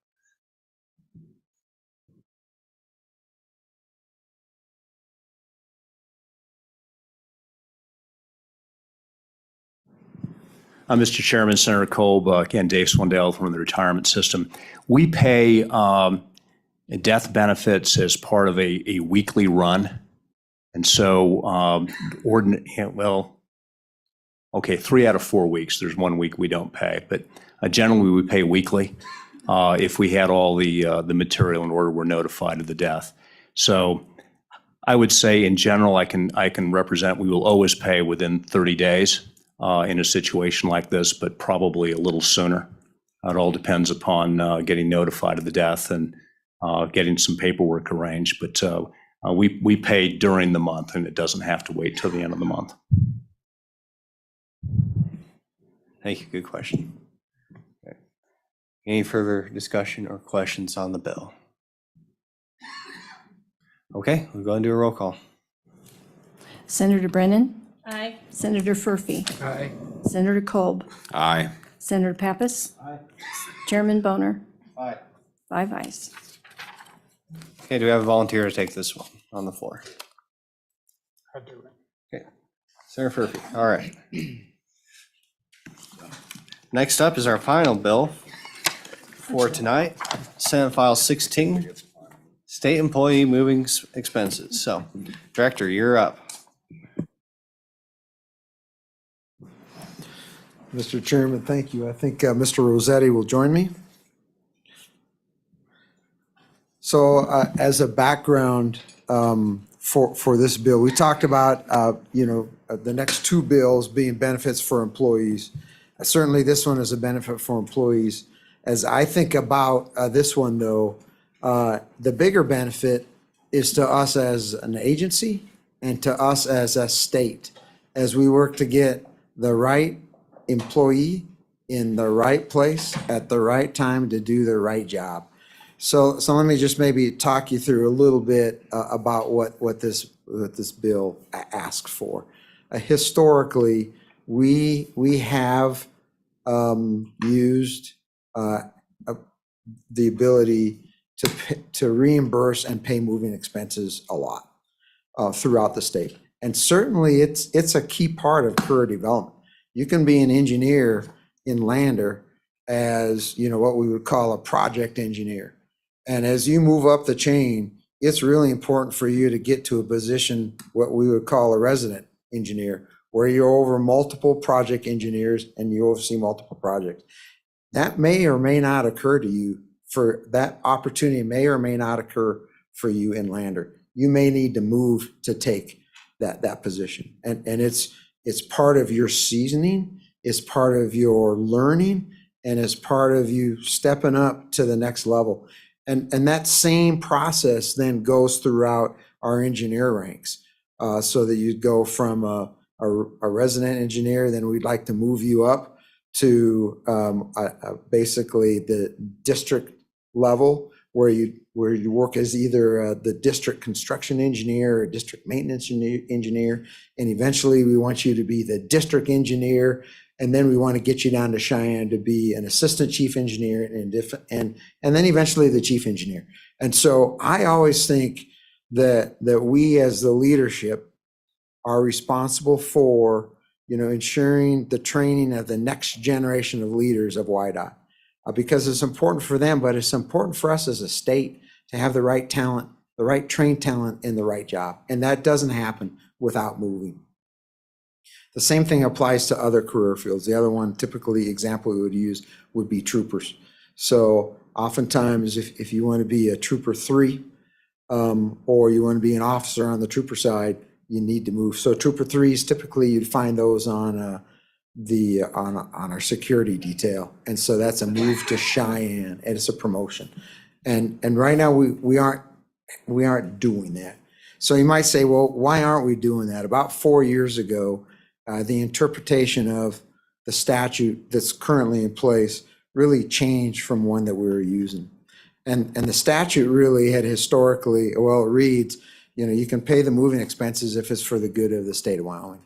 Speaker 14: Mr. Chairman, Senator Kolb, again, Dave Swindell from the retirement system. We pay death benefits as part of a weekly run. And so, okay, 3 out of 4 weeks. There's 1 week we don't pay, but generally we pay weekly. If we had all the material in order, we're notified of the death. So I would say in general, I can represent, we will always pay within 30 days in a situation like this, but probably a little sooner. It all depends upon getting notified of the death and getting some paperwork arranged. But we pay during the month, and it doesn't have to wait till the end of the month.
Speaker 1: Thank you, good question. Okay. Any further discussion or questions on the bill? Okay, we'll go and do a roll call.
Speaker 2: Senator Brennan?
Speaker 10: Aye.
Speaker 2: Senator Furphy?
Speaker 4: Aye.
Speaker 2: Senator Kolb?
Speaker 3: Aye.
Speaker 2: Senator Pappas? Chairman Boner?
Speaker 1: Aye.
Speaker 2: 5 ayes.
Speaker 1: Okay, do we have a volunteer to take this one on the floor? Okay, Senator Furphy, all right. Next up is our final bill for tonight, Senate File 16, State Employee Moving Expenses. So, Director, you're up.
Speaker 5: Mr. Chairman, thank you. I think Mr. Rossetti will join me. So as a background for this bill, we talked about, the next 2 bills being benefits for employees. Certainly, this one is a benefit for employees. As I think about this one, though, the bigger benefit is to us as an agency and to us as a state, as we work to get the right employee in the right place at the right time to do the right job. So let me just maybe talk you through a little bit about what this bill asks for. Historically, we have used the ability to reimburse and pay moving expenses a lot throughout the state. And certainly it's a key part of career development. You can be an engineer in Lander as, what we would call a project engineer. And as you move up the chain, it's really important for you to get to a position, what we would call a resident engineer, where you're over multiple project engineers and you oversee multiple projects. That may or may not occur to you that opportunity may or may not occur for you in Lander. You may need to move to take that position. And it's part of your seasoning, it's part of your learning, and it's part of you stepping up to the next level. And that same process then goes throughout our engineer ranks, so that you go from a resident engineer, then we'd like to move you up to basically the district level, where you work as either the district construction engineer or district maintenance engineer, and eventually we want you to be the district engineer, and then we want to get you down to Cheyenne to be an assistant chief engineer and then eventually the chief engineer. And so I always think that we as the leadership are responsible for, ensuring the training of the next generation of leaders of WYDOT. Because it's important for them, but it's important for us as a state to have the right talent, the right trained talent in the right job. And that doesn't happen without moving. The same thing applies to other career fields. The other one, typically example we would use would be troopers. So oftentimes if you want to be a trooper 3 or you want to be an officer on the trooper side, you need to move. So trooper 3s, typically you'd find those on our security detail. And so that's a move to Cheyenne, and it's a promotion. And right now we aren't doing that. So you might say, well, why aren't we doing that? About 4 years ago, the interpretation of the statute that's currently in place really changed from one that we were using. And the statute really had historically, well, it reads, you can pay the moving expenses if it's for the good of the state of Wyoming.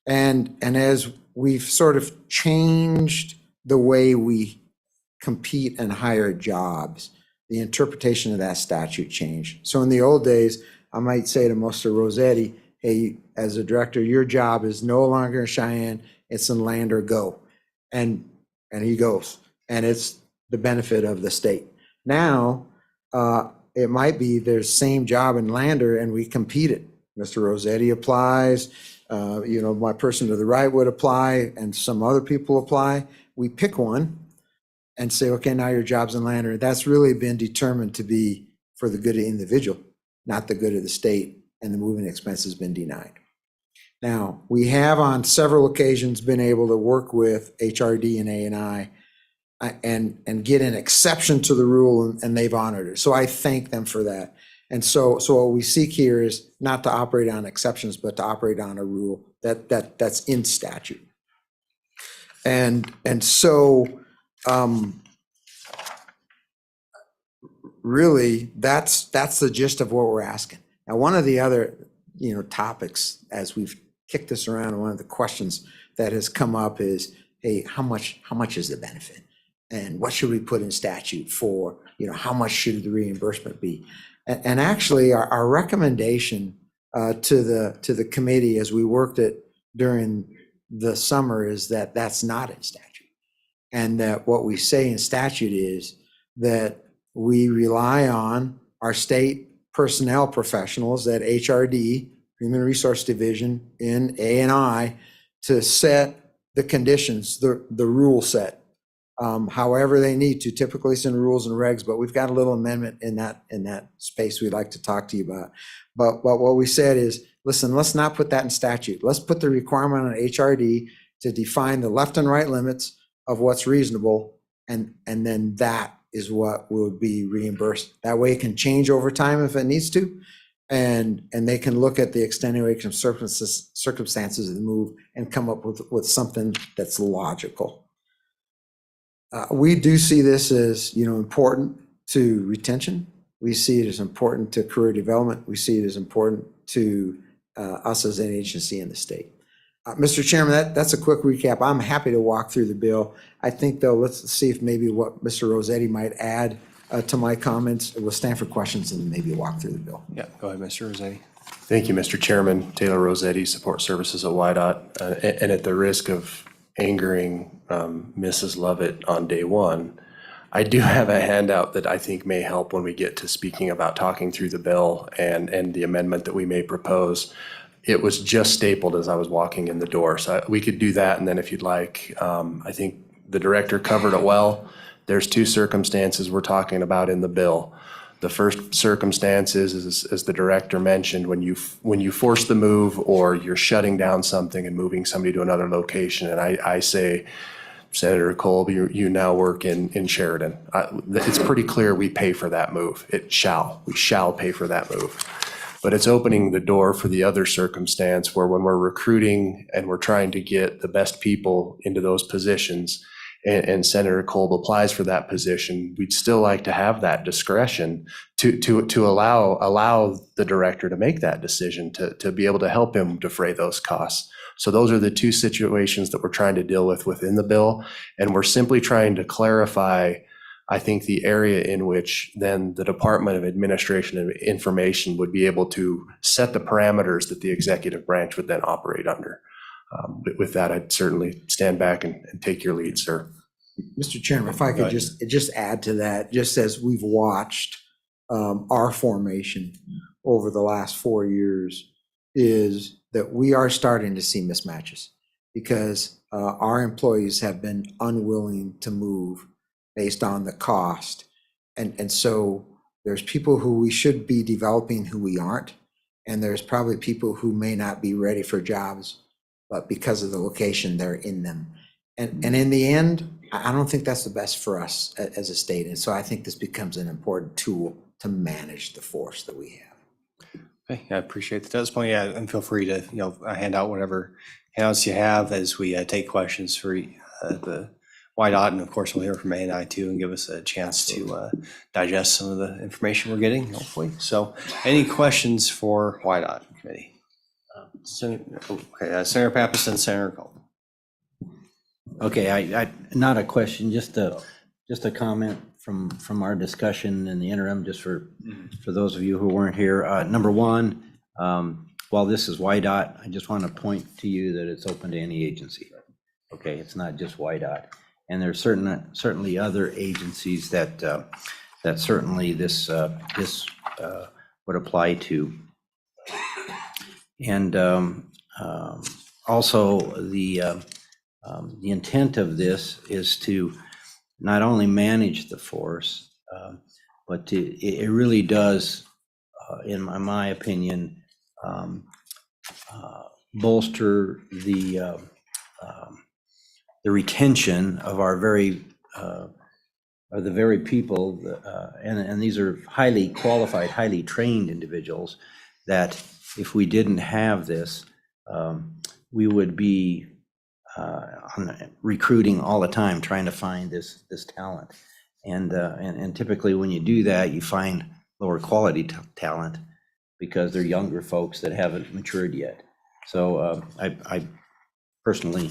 Speaker 5: And as we've sort of changed the way we compete and hire jobs, the interpretation of that statute changed. So in the old days, I might say to Mr. Rossetti, hey, as a director, your job is no longer in Cheyenne, it's in Lander, go. And he goes, and it's the benefit of the state. Now, it might be there's same job in Lander and we compete it. Mr. Rossetti applies, my person to the right would apply, and some other people apply. We pick one and say, okay, now your job's in Lander. That's really been determined to be for the good of the individual, not the good of the state, and the moving expense has been denied. Now, we have on several occasions been able to work with HRD and A&I and get an exception to the rule, and they've honored it. So I thank them for that. And so what we seek here is not to operate on exceptions, but to operate on a rule that's in statute. And so really that's the gist of what we're asking. Now, one of the other topics as we've kicked this around, one of the questions that has come up is, hey, how much is the benefit? And what should we put in statute for, how much should the reimbursement be? And actually our recommendation to the committee as we worked it during the summer is that that's not in statute. And that what we say in statute is that we rely on our state personnel professionals at HRD, Human Resource Division, in A&I, to set the conditions, the rule set. However they need to. Typically it's in rules and regs, but we've got a little amendment in that space we'd like to talk to you about. But what we said is, listen, let's not put that in statute. Let's put the requirement on HRD to define the left and right limits of what's reasonable, and then that is what will be reimbursed. That way it can change over time if it needs to, and they can look at the extenuating circumstances of the move and come up with something that's logical. We do see this as, important to retention. We see it as important to career development. We see it as important to us as an agency in the state. Mr. Chairman, that's a quick recap. I'm happy to walk through the bill. I think, though, let's see if maybe what Mr. Rossetti might add to my comments. We'll stand for questions and maybe walk through the bill.
Speaker 13: Yeah, go ahead, Mr. Rossetti. Thank you, Mr. Chairman. Taylor Rossetti, Support Services at WYDOT. And at the risk of angering Mrs. Lovett on day one, I do have a handout that I think may help when we get to speaking about talking through the bill and the amendment that we may propose. It was just stapled as I was walking in the door. So we could do that, and then if you'd like, I think the director covered it well. There's two circumstances we're talking about in the bill. The first circumstance is, as the director mentioned, when you force the move or you're shutting down something and moving somebody to another location. And I say, Senator Kolb, you now work in Sheridan. It's pretty clear we pay for that move. We shall pay for that move. But it's opening the door for the other circumstance where when we're recruiting and we're trying to get the best people into those positions, and Senator Kolb applies for that position, we'd still like to have that discretion to allow the director to make that decision, to be able to help him defray those costs. So those are the two situations that we're trying to deal with within the bill. And we're simply trying to clarify, I think, the area in which then the Department of Administration and Information would be able to set the parameters that the executive branch would then operate under. With that, I'd certainly stand back and take your lead, sir.
Speaker 5: Mr. Chairman, if I could just add to that, just as we've watched our formation over the last 4 years, is that we are starting to see mismatches because our employees have been unwilling to move based on the cost. And so there's people who we should be developing who we aren't, and there's probably people who may not be ready for jobs, but because of the location, they're in them. And in the end, I don't think that's the best for us as a state. And so I think this becomes an important tool to manage the force that we have.
Speaker 1: Okay, I appreciate the testimony. Yeah, and feel free to, hand out whatever handouts you have as we take questions for the YDOT. And of course, we'll hear from A&I too and give us a chance to digest some of the information we're getting, hopefully. So any questions for YDOT committee? Senator Pappas and Senator Kolb.
Speaker 9: Okay, I not a question, just a comment from our discussion in the interim, just for those of you who weren't here. Number one, while this is YDOT, I just want to point to you that it's open to any agency. Okay, it's not just YDOT, and there's certainly other agencies that certainly this would apply to, and also the intent of this is to not only manage the force, but it really does, in my opinion, bolster the retention of our the very people, and these are highly qualified, highly trained individuals that if we didn't have this, we would be recruiting all the time, trying to find this talent. And typically when you do that, you find lower quality talent because they're younger folks that haven't matured yet. So I personally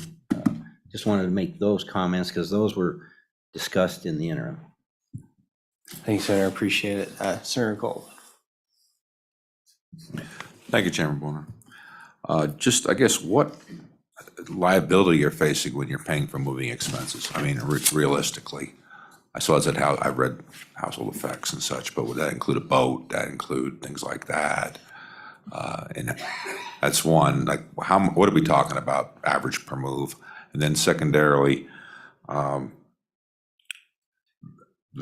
Speaker 9: just wanted to make those comments because those were discussed in the interim.
Speaker 1: Thanks, Senator. Appreciate it. Senator Kolb.
Speaker 3: Thank you, Chairman Bonner. Just, I guess, what liability you're facing when you're paying for moving expenses? I mean, realistically, I saw that how I read household effects and such, but would that include a boat? That include things like that? And that's one. Like, what are we talking about? Average per move, and then secondarily, the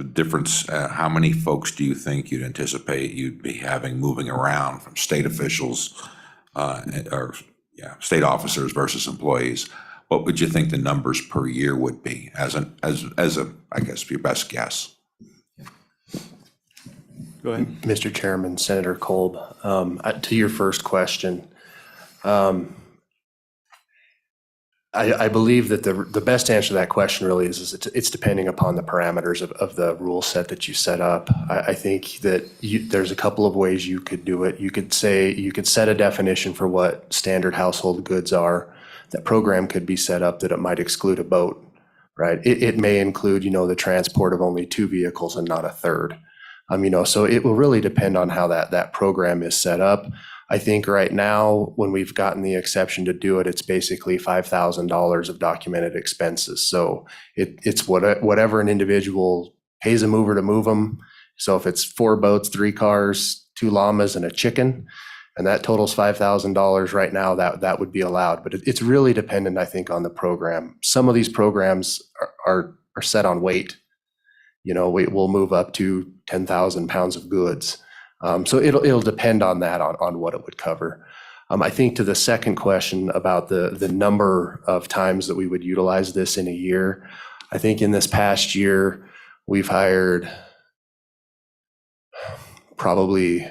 Speaker 3: difference. How many folks do you think you'd anticipate you'd be having moving around from state officials or state officers versus employees? What would you think the numbers per year would be as a, I guess, your best guess?
Speaker 1: Go ahead.
Speaker 13: Mr. Chairman, Senator Kolb, to your first question, I believe that the best answer to that question really is it's depending upon the parameters of the rule set that you set up. I think that there's a couple of ways you could do it. You could set a definition for what standard household goods are. That program could be set up that it might exclude a boat, right? It may include, the transport of only 2 vehicles and not a third. So it will really depend on how that program is set up. I think right now, when we've gotten the exception to do it, it's basically $5,000 of documented expenses. So it's whatever an individual pays a mover to move them. So if it's 4 boats, 3 cars, 2 llamas, and a chicken, and that totals $5,000 right now, that would be allowed. But it's really dependent, I think, on the program. Some of these programs are set on weight. We'll move up to 10,000 pounds of goods. So it'll depend on that, on what it would cover. I think to the second question about the number of times that we would utilize this in a year, I think in this past year, we've hired probably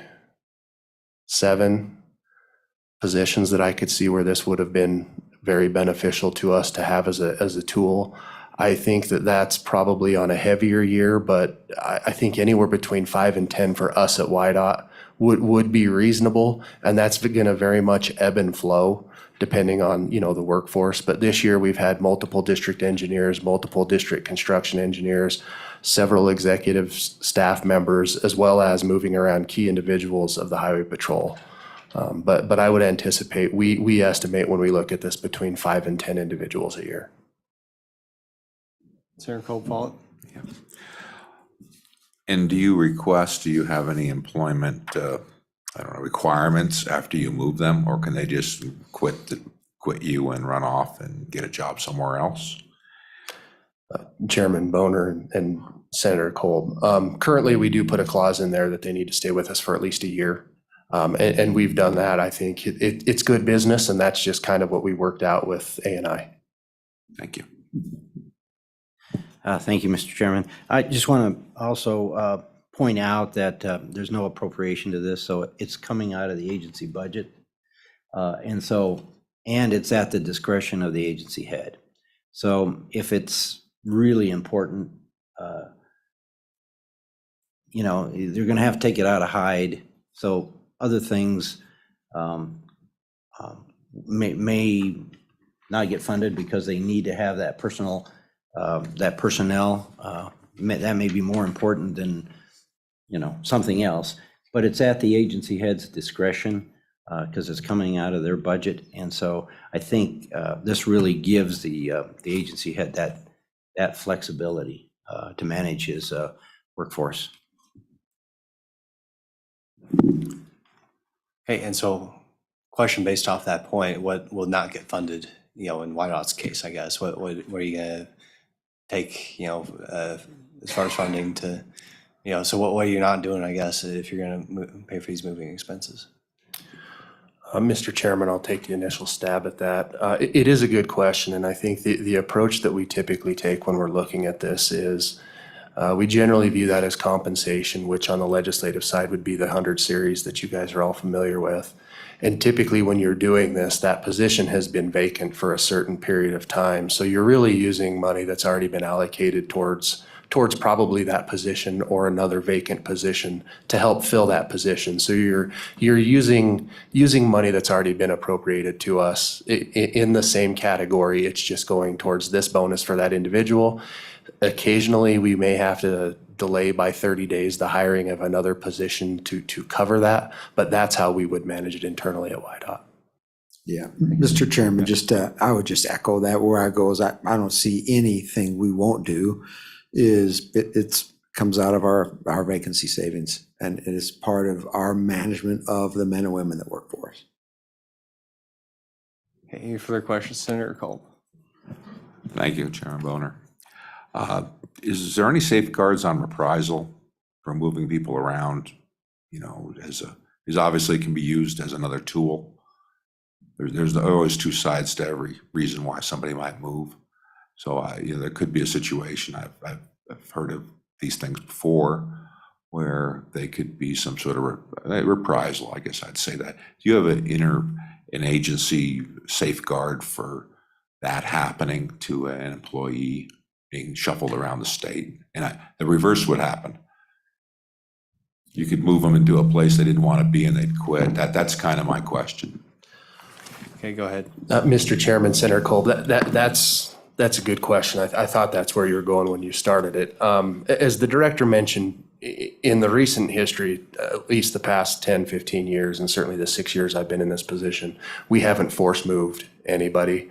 Speaker 13: 7 positions that I could see where this would have been very beneficial to us to have as a tool. I think that that's probably on a heavier year, but I think anywhere between 5 and 10 for us at YDOT would be reasonable. And that's going to very much ebb and flow depending on, the workforce. But this year we've had multiple district engineers, multiple district construction engineers, several executive staff members, as well as moving around key individuals of the Highway Patrol. But I would anticipate, we estimate when we look at this between 5 and 10 individuals a year.
Speaker 1: Senator Kolb, follow.
Speaker 3: And do you have any employment, requirements after you move them, or can they just quit you and run off and get a job somewhere else?
Speaker 13: Chairman Boner and Senator Kolb. Currently, we do put a clause in there that they need to stay with us for at least a year. And we've done that. I think it's good business, and that's just kind of what we worked out with A&I.
Speaker 3: Thank you.
Speaker 9: Thank you, Mr. Chairman. I just want to also point out that there's no appropriation to this, so it's coming out of the agency budget. And it's at the discretion of the agency head. So if it's really important, they're going to have to take it out of Hyde. So other things may not get funded because they need to have that personnel. That may be more important than, something else. But it's at the agency head's discretion because it's coming out of their budget. And so I think this really gives the agency head that flexibility to manage his workforce.
Speaker 1: Okay, and so question based off that point, what will not get funded, in YDOT's case, I guess? What are you gonna take, as far as funding to, so what are you not doing, I guess, if you're gonna pay for these moving expenses?
Speaker 13: Mr. Chairman, I'll take the initial stab at that. It is a good question, and I think the approach that we typically take when we're looking at this is we generally view that as compensation, which on the legislative side would be the 100 series that you guys are all familiar with. And typically when you're doing this, that position has been vacant for a certain period of time. So you're really using money that's already been allocated towards probably that position or another vacant position to help fill that position. So you're using money that's already been appropriated to us in the same category. It's just going towards this bonus for that individual. Occasionally, we may have to delay by 30 days the hiring of another position to cover that, but that's how we would manage it internally at YDOT.
Speaker 5: Yeah, Mr. Chairman, I would just echo that. Where I go is I don't see anything we won't do. It comes out of our vacancy savings, and it is part of our management of the men and women that work for us.
Speaker 1: Okay, any further questions, Senator Kolb?
Speaker 3: Thank you, Chairman Boner. Is there any safeguards on reprisal for moving people around? Is obviously can be used as another tool. There's always two sides to every reason why somebody might move. So there could be a situation. I've heard of these things before where they could be some sort of reprisal. I guess I'd say that. Do you have an agency safeguard for that happening to an employee being shuffled around the state? And the reverse would happen. You could move them into a place they didn't want to be and they'd quit. That's kind of my question.
Speaker 1: Okay, go ahead.
Speaker 13: Mr. Chairman, Senator Kolb, that's a good question. I thought that's where you were going when you started it. As the director mentioned, in the recent history, at least the past 10, 15 years, and certainly the 6 years I've been in this position, we haven't force moved anybody.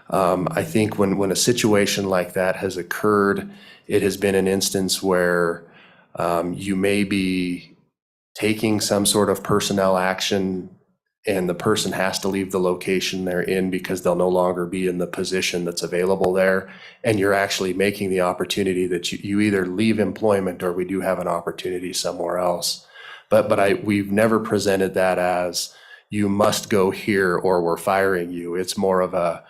Speaker 13: I think when a situation like that has occurred, it has been an instance where you may be taking some sort of personnel action and the person has to leave the location they're in because they'll no longer be in the position that's available there. And you're actually making the opportunity that you either leave employment or we do have an opportunity somewhere else. But we've never presented that as you must go here or we're firing you. It's more of a,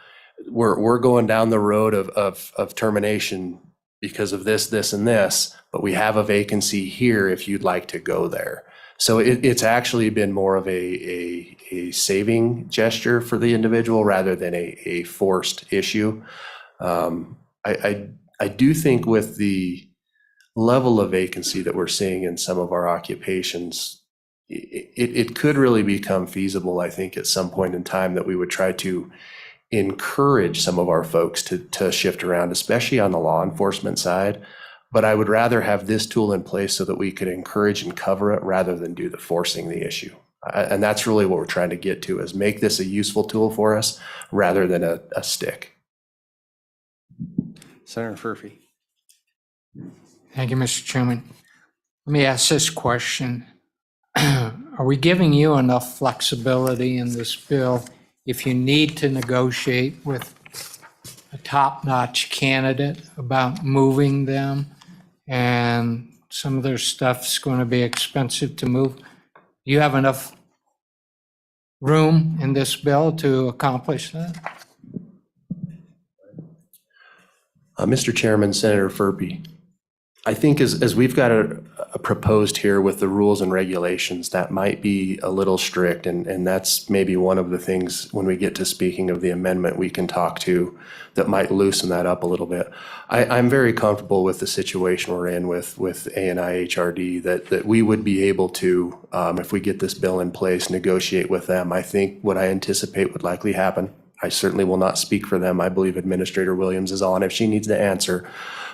Speaker 13: we're going down the road of termination because of this, and this, but we have a vacancy here if you'd like to go there. So it's actually been more of a saving gesture for the individual rather than a forced issue. I do think with the level of vacancy that we're seeing in some of our occupations, it could really become feasible, I think, at some point in time that we would try to encourage some of our folks to shift around, especially on the law enforcement side. But I would rather have this tool in place so that we could encourage and cover it rather than do the forcing the issue. And that's really what we're trying to get to, is make this a useful tool for us rather than a stick.
Speaker 1: Senator Furphy.
Speaker 4: Thank you, Mr. Chairman. Let me ask this question. Are we giving you enough flexibility in this bill if you need to negotiate with a top-notch candidate about moving them and some of their stuff's going to be expensive to move? You have enough room in this bill to accomplish that?
Speaker 13: Mr. Chairman, Senator Furphy, I think as we've got a proposed here with the rules and regulations, that might be a little strict, and that's maybe one of the things when we get to speaking of the amendment we can talk to that might loosen that up a little bit. I'm very comfortable with the situation we're in with ANI HRD, that we would be able to, if we get this bill in place, negotiate with them. I think what I anticipate would likely happen, I certainly will not speak for them. I believe Administrator Williams is on if she needs to answer.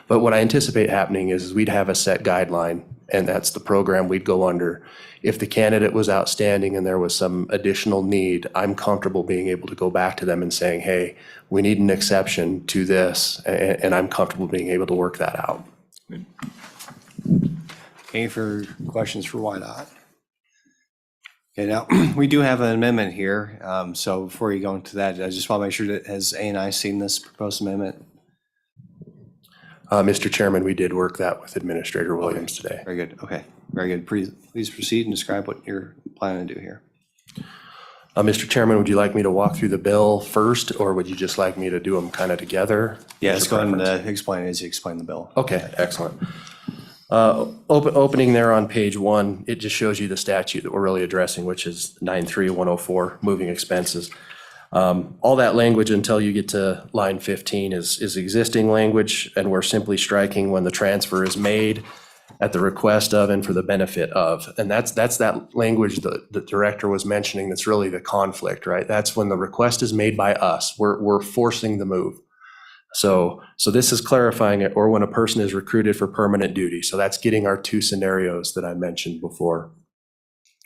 Speaker 13: But what I anticipate happening is we'd have a set guideline, and that's the program we'd go under. If the candidate was outstanding and there was some additional need, I'm comfortable being able to go back to them and saying, hey, we need an exception to this, and I'm comfortable being able to work that out.
Speaker 1: Any further questions for YDOT? Okay, now, we do have an amendment here. So before you go into that, I just want to make sure that, has ANI seen this proposed amendment?
Speaker 13: Mr. Chairman, we did work that with Administrator Williams today.
Speaker 1: Very good. Okay, very good. Please proceed and describe what you're planning to do here.
Speaker 13: Mr. Chairman, would you like me to walk through the bill first, or would you just like me to do them kind of together?
Speaker 1: Yeah, let's go ahead and explain it as you explain the bill.
Speaker 13: Okay, excellent. Opening there on page 1, it just shows you the statute that we're really addressing, which is 93104, moving expenses. All that language until you get to line 15 is existing language, and we're simply striking when the transfer is made at the request of and for the benefit of. And that's that language that the director was mentioning that's really the conflict, right? That's when the request is made by us. We're forcing the move. So this is clarifying it, or when a person is recruited for permanent duty. So that's getting our 2 scenarios that I mentioned before.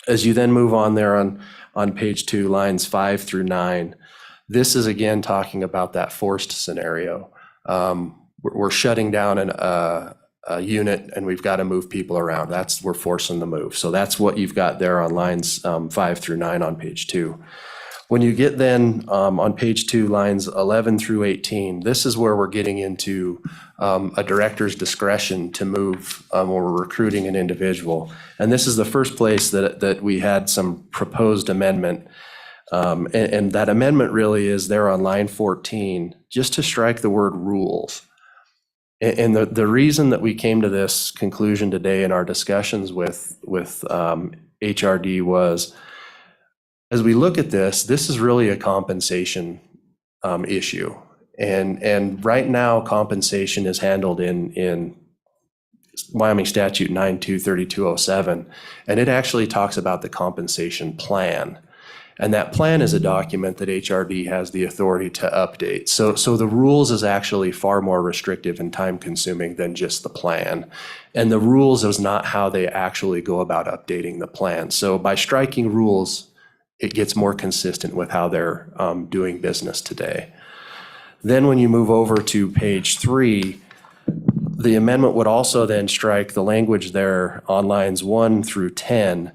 Speaker 13: As you then move on there on page 2, lines 5 through 9, this is again talking about that forced scenario. We're shutting down a unit and we've got to move people around. We're forcing the move. So that's what you've got there on lines 5 through 9 on page 2. When you get then on page 2, lines 11 through 18, this is where we're getting into a director's discretion to move when we're recruiting an individual. And this is the first place that we had some proposed amendment. And that amendment really is there on line 14, just to strike the word rules. And the reason that we came to this conclusion today in our discussions with HRD was, as we look at this is really a compensation issue. And right now, compensation is handled in Wyoming Statute 923207, and it actually talks about the compensation plan. And that plan is a document that HRD has the authority to update. So the rules is actually far more restrictive and time consuming than just the plan. And the rules is not how they actually go about updating the plan. So by striking rules, it gets more consistent with how they're doing business today. Then when you move over to page 3, the amendment would also then strike the language there on lines 1 through 10,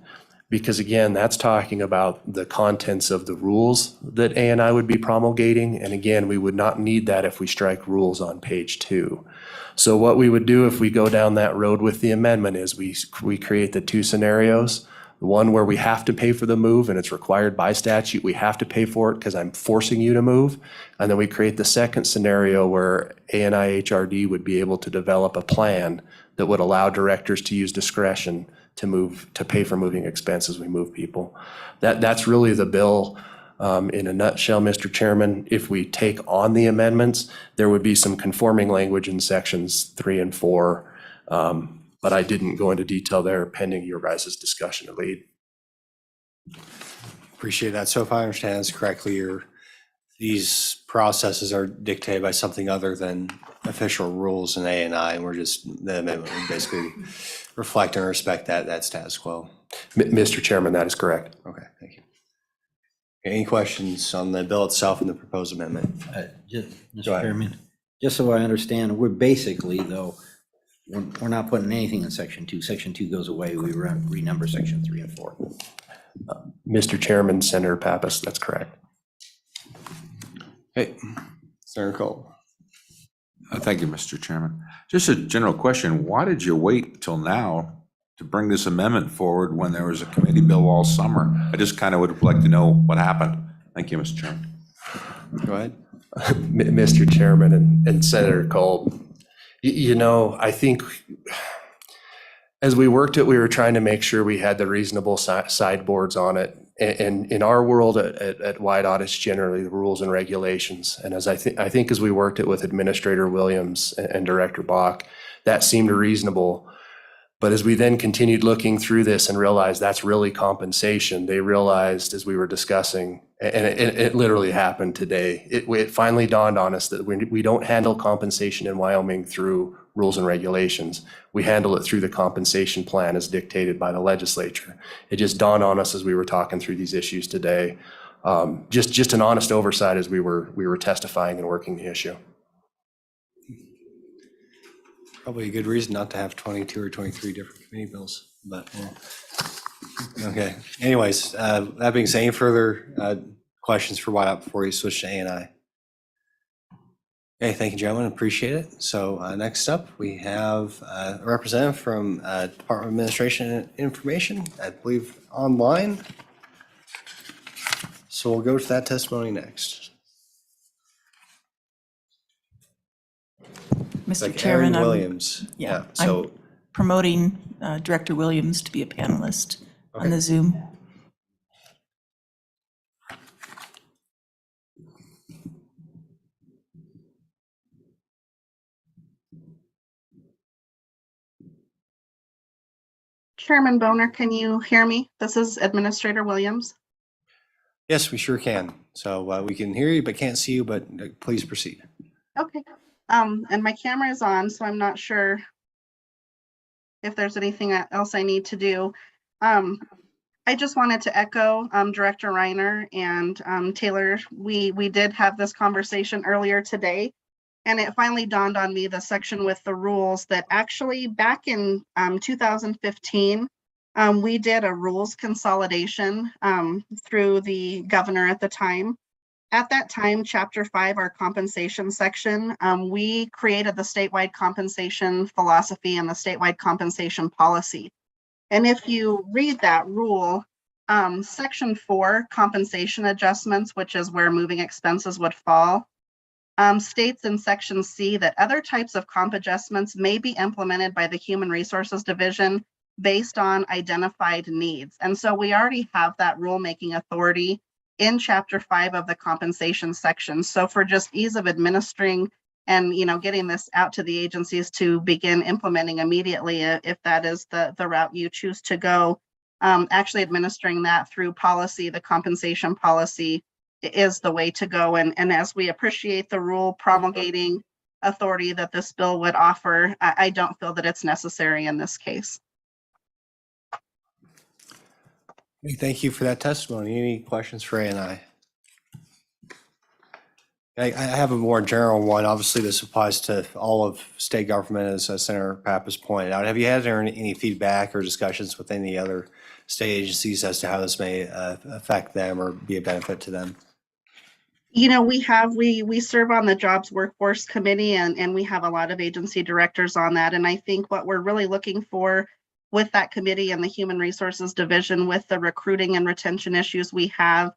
Speaker 13: because again, that's talking about the contents of the rules that ANI would be promulgating. And again, we would not need that if we strike rules on page 2. So what we would do if we go down that road with the amendment is we create the 2 scenarios. One where we have to pay for the move and it's required by statute, we have to pay for it because I'm forcing you to move. And then we create the second scenario where ANI HRD would be able to develop a plan that would allow directors to use discretion to pay for moving expenses we move people. That's really the bill In a nutshell, Mr. Chairman, if we take on the amendments, there would be some conforming language in sections 3 and 4. But I didn't go into detail there pending your guys' discussion to lead.
Speaker 1: Appreciate that. So if I understand this correctly, these processes are dictated by something other than official rules in A&I, and we're just, the amendment would basically reflect and respect that status quo.
Speaker 13: Mr. Chairman, that is correct.
Speaker 1: Okay, thank you. Any questions on the bill itself and the proposed amendment?
Speaker 9: Mr.
Speaker 1: Go ahead.
Speaker 9: Chairman, just so I understand, we're basically, though, we're not putting anything in section 2. Section 2 goes away, we renumber section 3 and 4.
Speaker 13: Mr. Chairman, Senator Pappas, that's correct.
Speaker 1: Hey, Senator Cole.
Speaker 3: Thank you, Mr. Chairman. Just a general question. Why did you wait till now to bring this amendment forward when there was a committee bill all summer? I just kind of would like to know what happened. Thank you, Mr. Chairman.
Speaker 1: Go ahead.
Speaker 13: Mr. Chairman and Senator Cole, I think as we worked it, we were trying to make sure we had the reasonable sideboards on it. And in our world at WYDOT, it's generally the rules and regulations. And as I think as we worked it with Administrator Williams and Director Bach, that seemed reasonable. But as we then continued looking through this and realized that's really compensation, they realized as we were discussing, and it literally happened today, it finally dawned on us that we don't handle compensation in Wyoming through rules and regulations. We handle it through the compensation plan as dictated by the legislature. It just dawned on us as we were talking through these issues today. Just an honest oversight as we were testifying and working the issue.
Speaker 1: Probably a good reason not to have 22 or 23 different committee bills, but okay. Anyways, that being said, any further questions for WYDOT before you switch to A&I? Okay, thank you, gentlemen. Appreciate it. So next up, we have a representative from Department of Administration and Information, I believe online. So we'll go to that testimony next.
Speaker 18: Mr.
Speaker 1: Like
Speaker 18: Chairman,
Speaker 1: Erin Williams.
Speaker 18: yeah,
Speaker 1: So
Speaker 18: I'm promoting Director Williams to be a panelist
Speaker 1: Okay.
Speaker 18: on the Zoom.
Speaker 19: Chairman Boner, can you hear me? This is Administrator Williams.
Speaker 1: yes, we sure can. So we can hear you, but can't see you, but please proceed.
Speaker 19: Okay. And my camera is on, so I'm not sure if there's anything else I need to do. I just wanted to echo Director Reiner and Taylor. We did have this conversation earlier today, and it finally dawned on me, the section with the rules, that actually back in 2015, we did a rules consolidation through the governor at the time. At that time, Chapter 5, our compensation section, we created the statewide compensation philosophy and the statewide compensation policy. And if you read that rule, Section 4, compensation adjustments, which is where moving expenses would fall, states in Section C that other types of comp adjustments may be implemented by the Human Resources Division based on identified needs. And so we already have that rulemaking authority in Chapter 5 of the compensation section. So for just ease of administering and getting this out to the agencies to begin implementing immediately, if that is the route you choose to go, actually administering that through policy, the compensation policy is the way to go. And as we appreciate the rule promulgating authority that this bill would offer, I don't feel that it's necessary in this case.
Speaker 1: Thank you for that testimony. Any questions for A&I? I have a more general one. Obviously, this applies to all of state government, as Senator Pappas pointed out. Have you had any feedback or discussions with any other state agencies as to how this may affect them or be a benefit to them?
Speaker 19: We serve on the Jobs Workforce Committee, and we have a lot of agency directors on that. And I think what we're really looking for with that committee and the Human Resources Division, with the recruiting and retention issues we have,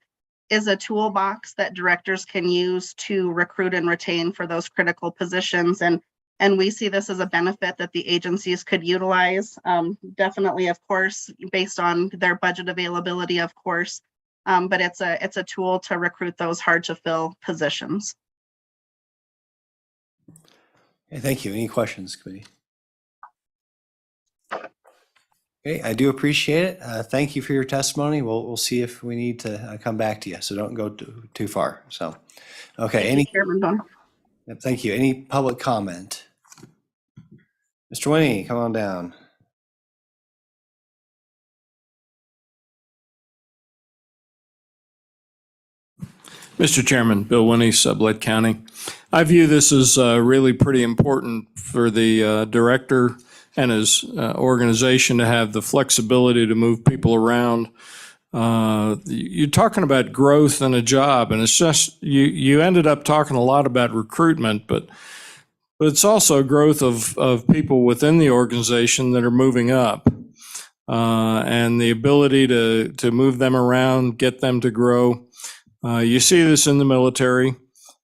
Speaker 19: is a toolbox that directors can use to recruit and retain for those critical positions. And we see this as a benefit that the agencies could utilize. Definitely, of course, based on their budget availability, of course. but it's a tool to recruit those hard to fill positions.
Speaker 1: Okay, thank you. Any questions, committee? Okay, I do appreciate it. Thank you for your testimony. We'll see if we need to come back to you, so don't go too far. So, okay, any,
Speaker 19: Chairman Bonner.
Speaker 1: yep, thank you. Any public comment? Mr. Winnie, come on down.
Speaker 15: Mr. Chairman, Bill Winnie, Sublette County. I view this as really pretty important for the director and his organization to have the flexibility to move people around. You're talking about growth in a job, and it's just, you ended up talking a lot about recruitment, but it's also growth of people within the organization that are moving up. And the ability to move them around, get them to grow. You see this in the military.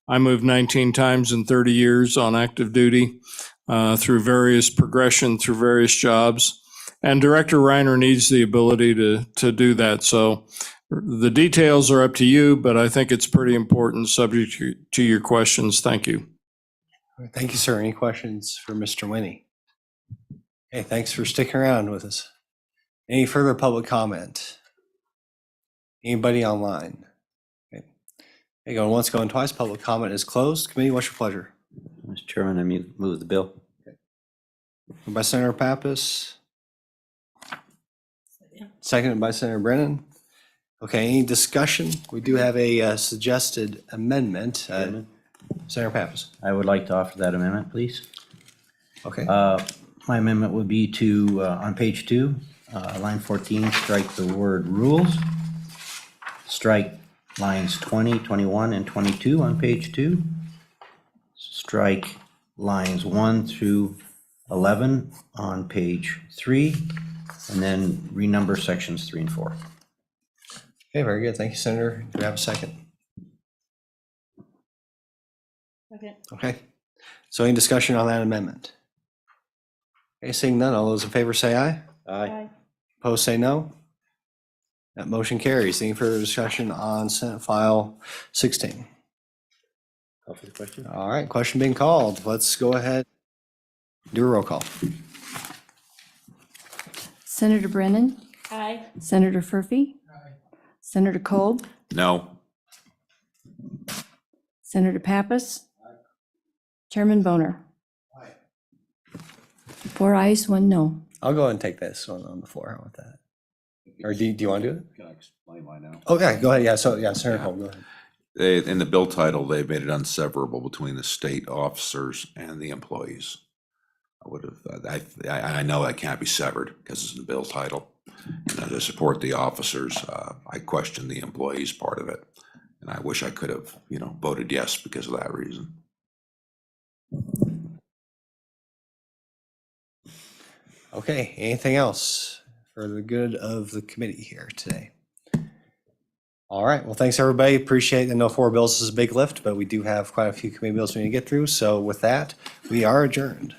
Speaker 15: I moved 19 times in 30 years on active duty through various progression, through various jobs. And Director Reiner needs the ability to do that. So the details are up to you, but I think it's pretty important, subject to your questions. Thank you.
Speaker 1: Thank you, sir. Any questions for Mr. Winnie? Okay, thanks for sticking around with us. Any further public comment? Anybody online? Okay, going once, going twice. Public comment is closed. Committee, what's your pleasure?
Speaker 9: Mr. Chairman, I move the bill.
Speaker 1: Moved by Senator Pappas. Seconded by Senator Brennan. Okay, any discussion? We do have a suggested amendment. Senator Pappas.
Speaker 9: I would like to offer that amendment, please.
Speaker 1: Okay.
Speaker 9: My amendment would be to, on page 2, line 14, strike the word rules. Strike lines 20, 21, and 22 on page 2. Strike lines 1 through 11 on page 3, and then renumber sections 3 and 4.
Speaker 1: Okay, very good. Thank you, Senator. Do we have a second?
Speaker 10: Okay.
Speaker 1: Okay. So any discussion on that amendment? Okay, seeing none, all those in favor say aye.
Speaker 9: Aye.
Speaker 1: Opposed say no. That motion carries. Any further discussion on Senate File 16?
Speaker 9: Call for the question.
Speaker 1: All right, question being called. Let's go ahead. Do a roll call.
Speaker 2: Senator Brennan?
Speaker 10: Aye.
Speaker 2: Senator Furphy? Senator Kolb?
Speaker 3: No.
Speaker 2: Senator Pappas? Chairman Boner? 4 ayes, 1 no.
Speaker 1: I'll go ahead and take this one on the floor. How about that? Or do you want to do it?
Speaker 3: Can I explain why now?
Speaker 1: Okay, go ahead. Yeah, so, yeah, Senator Kolb, go ahead.
Speaker 3: In the bill title, they made it unseverable between the state officers and the employees. I would have, I know that can't be severed because it's in the bill title. And to support the officers, I question the employees part of it. And I wish I could have, voted yes because of that reason.
Speaker 1: Okay, anything else for the good of the committee here today? All right, well, thanks, everybody. Appreciate it. I know 4 bills is a big lift, but we do have quite a few committee bills we need to get through. So with that, we are adjourned.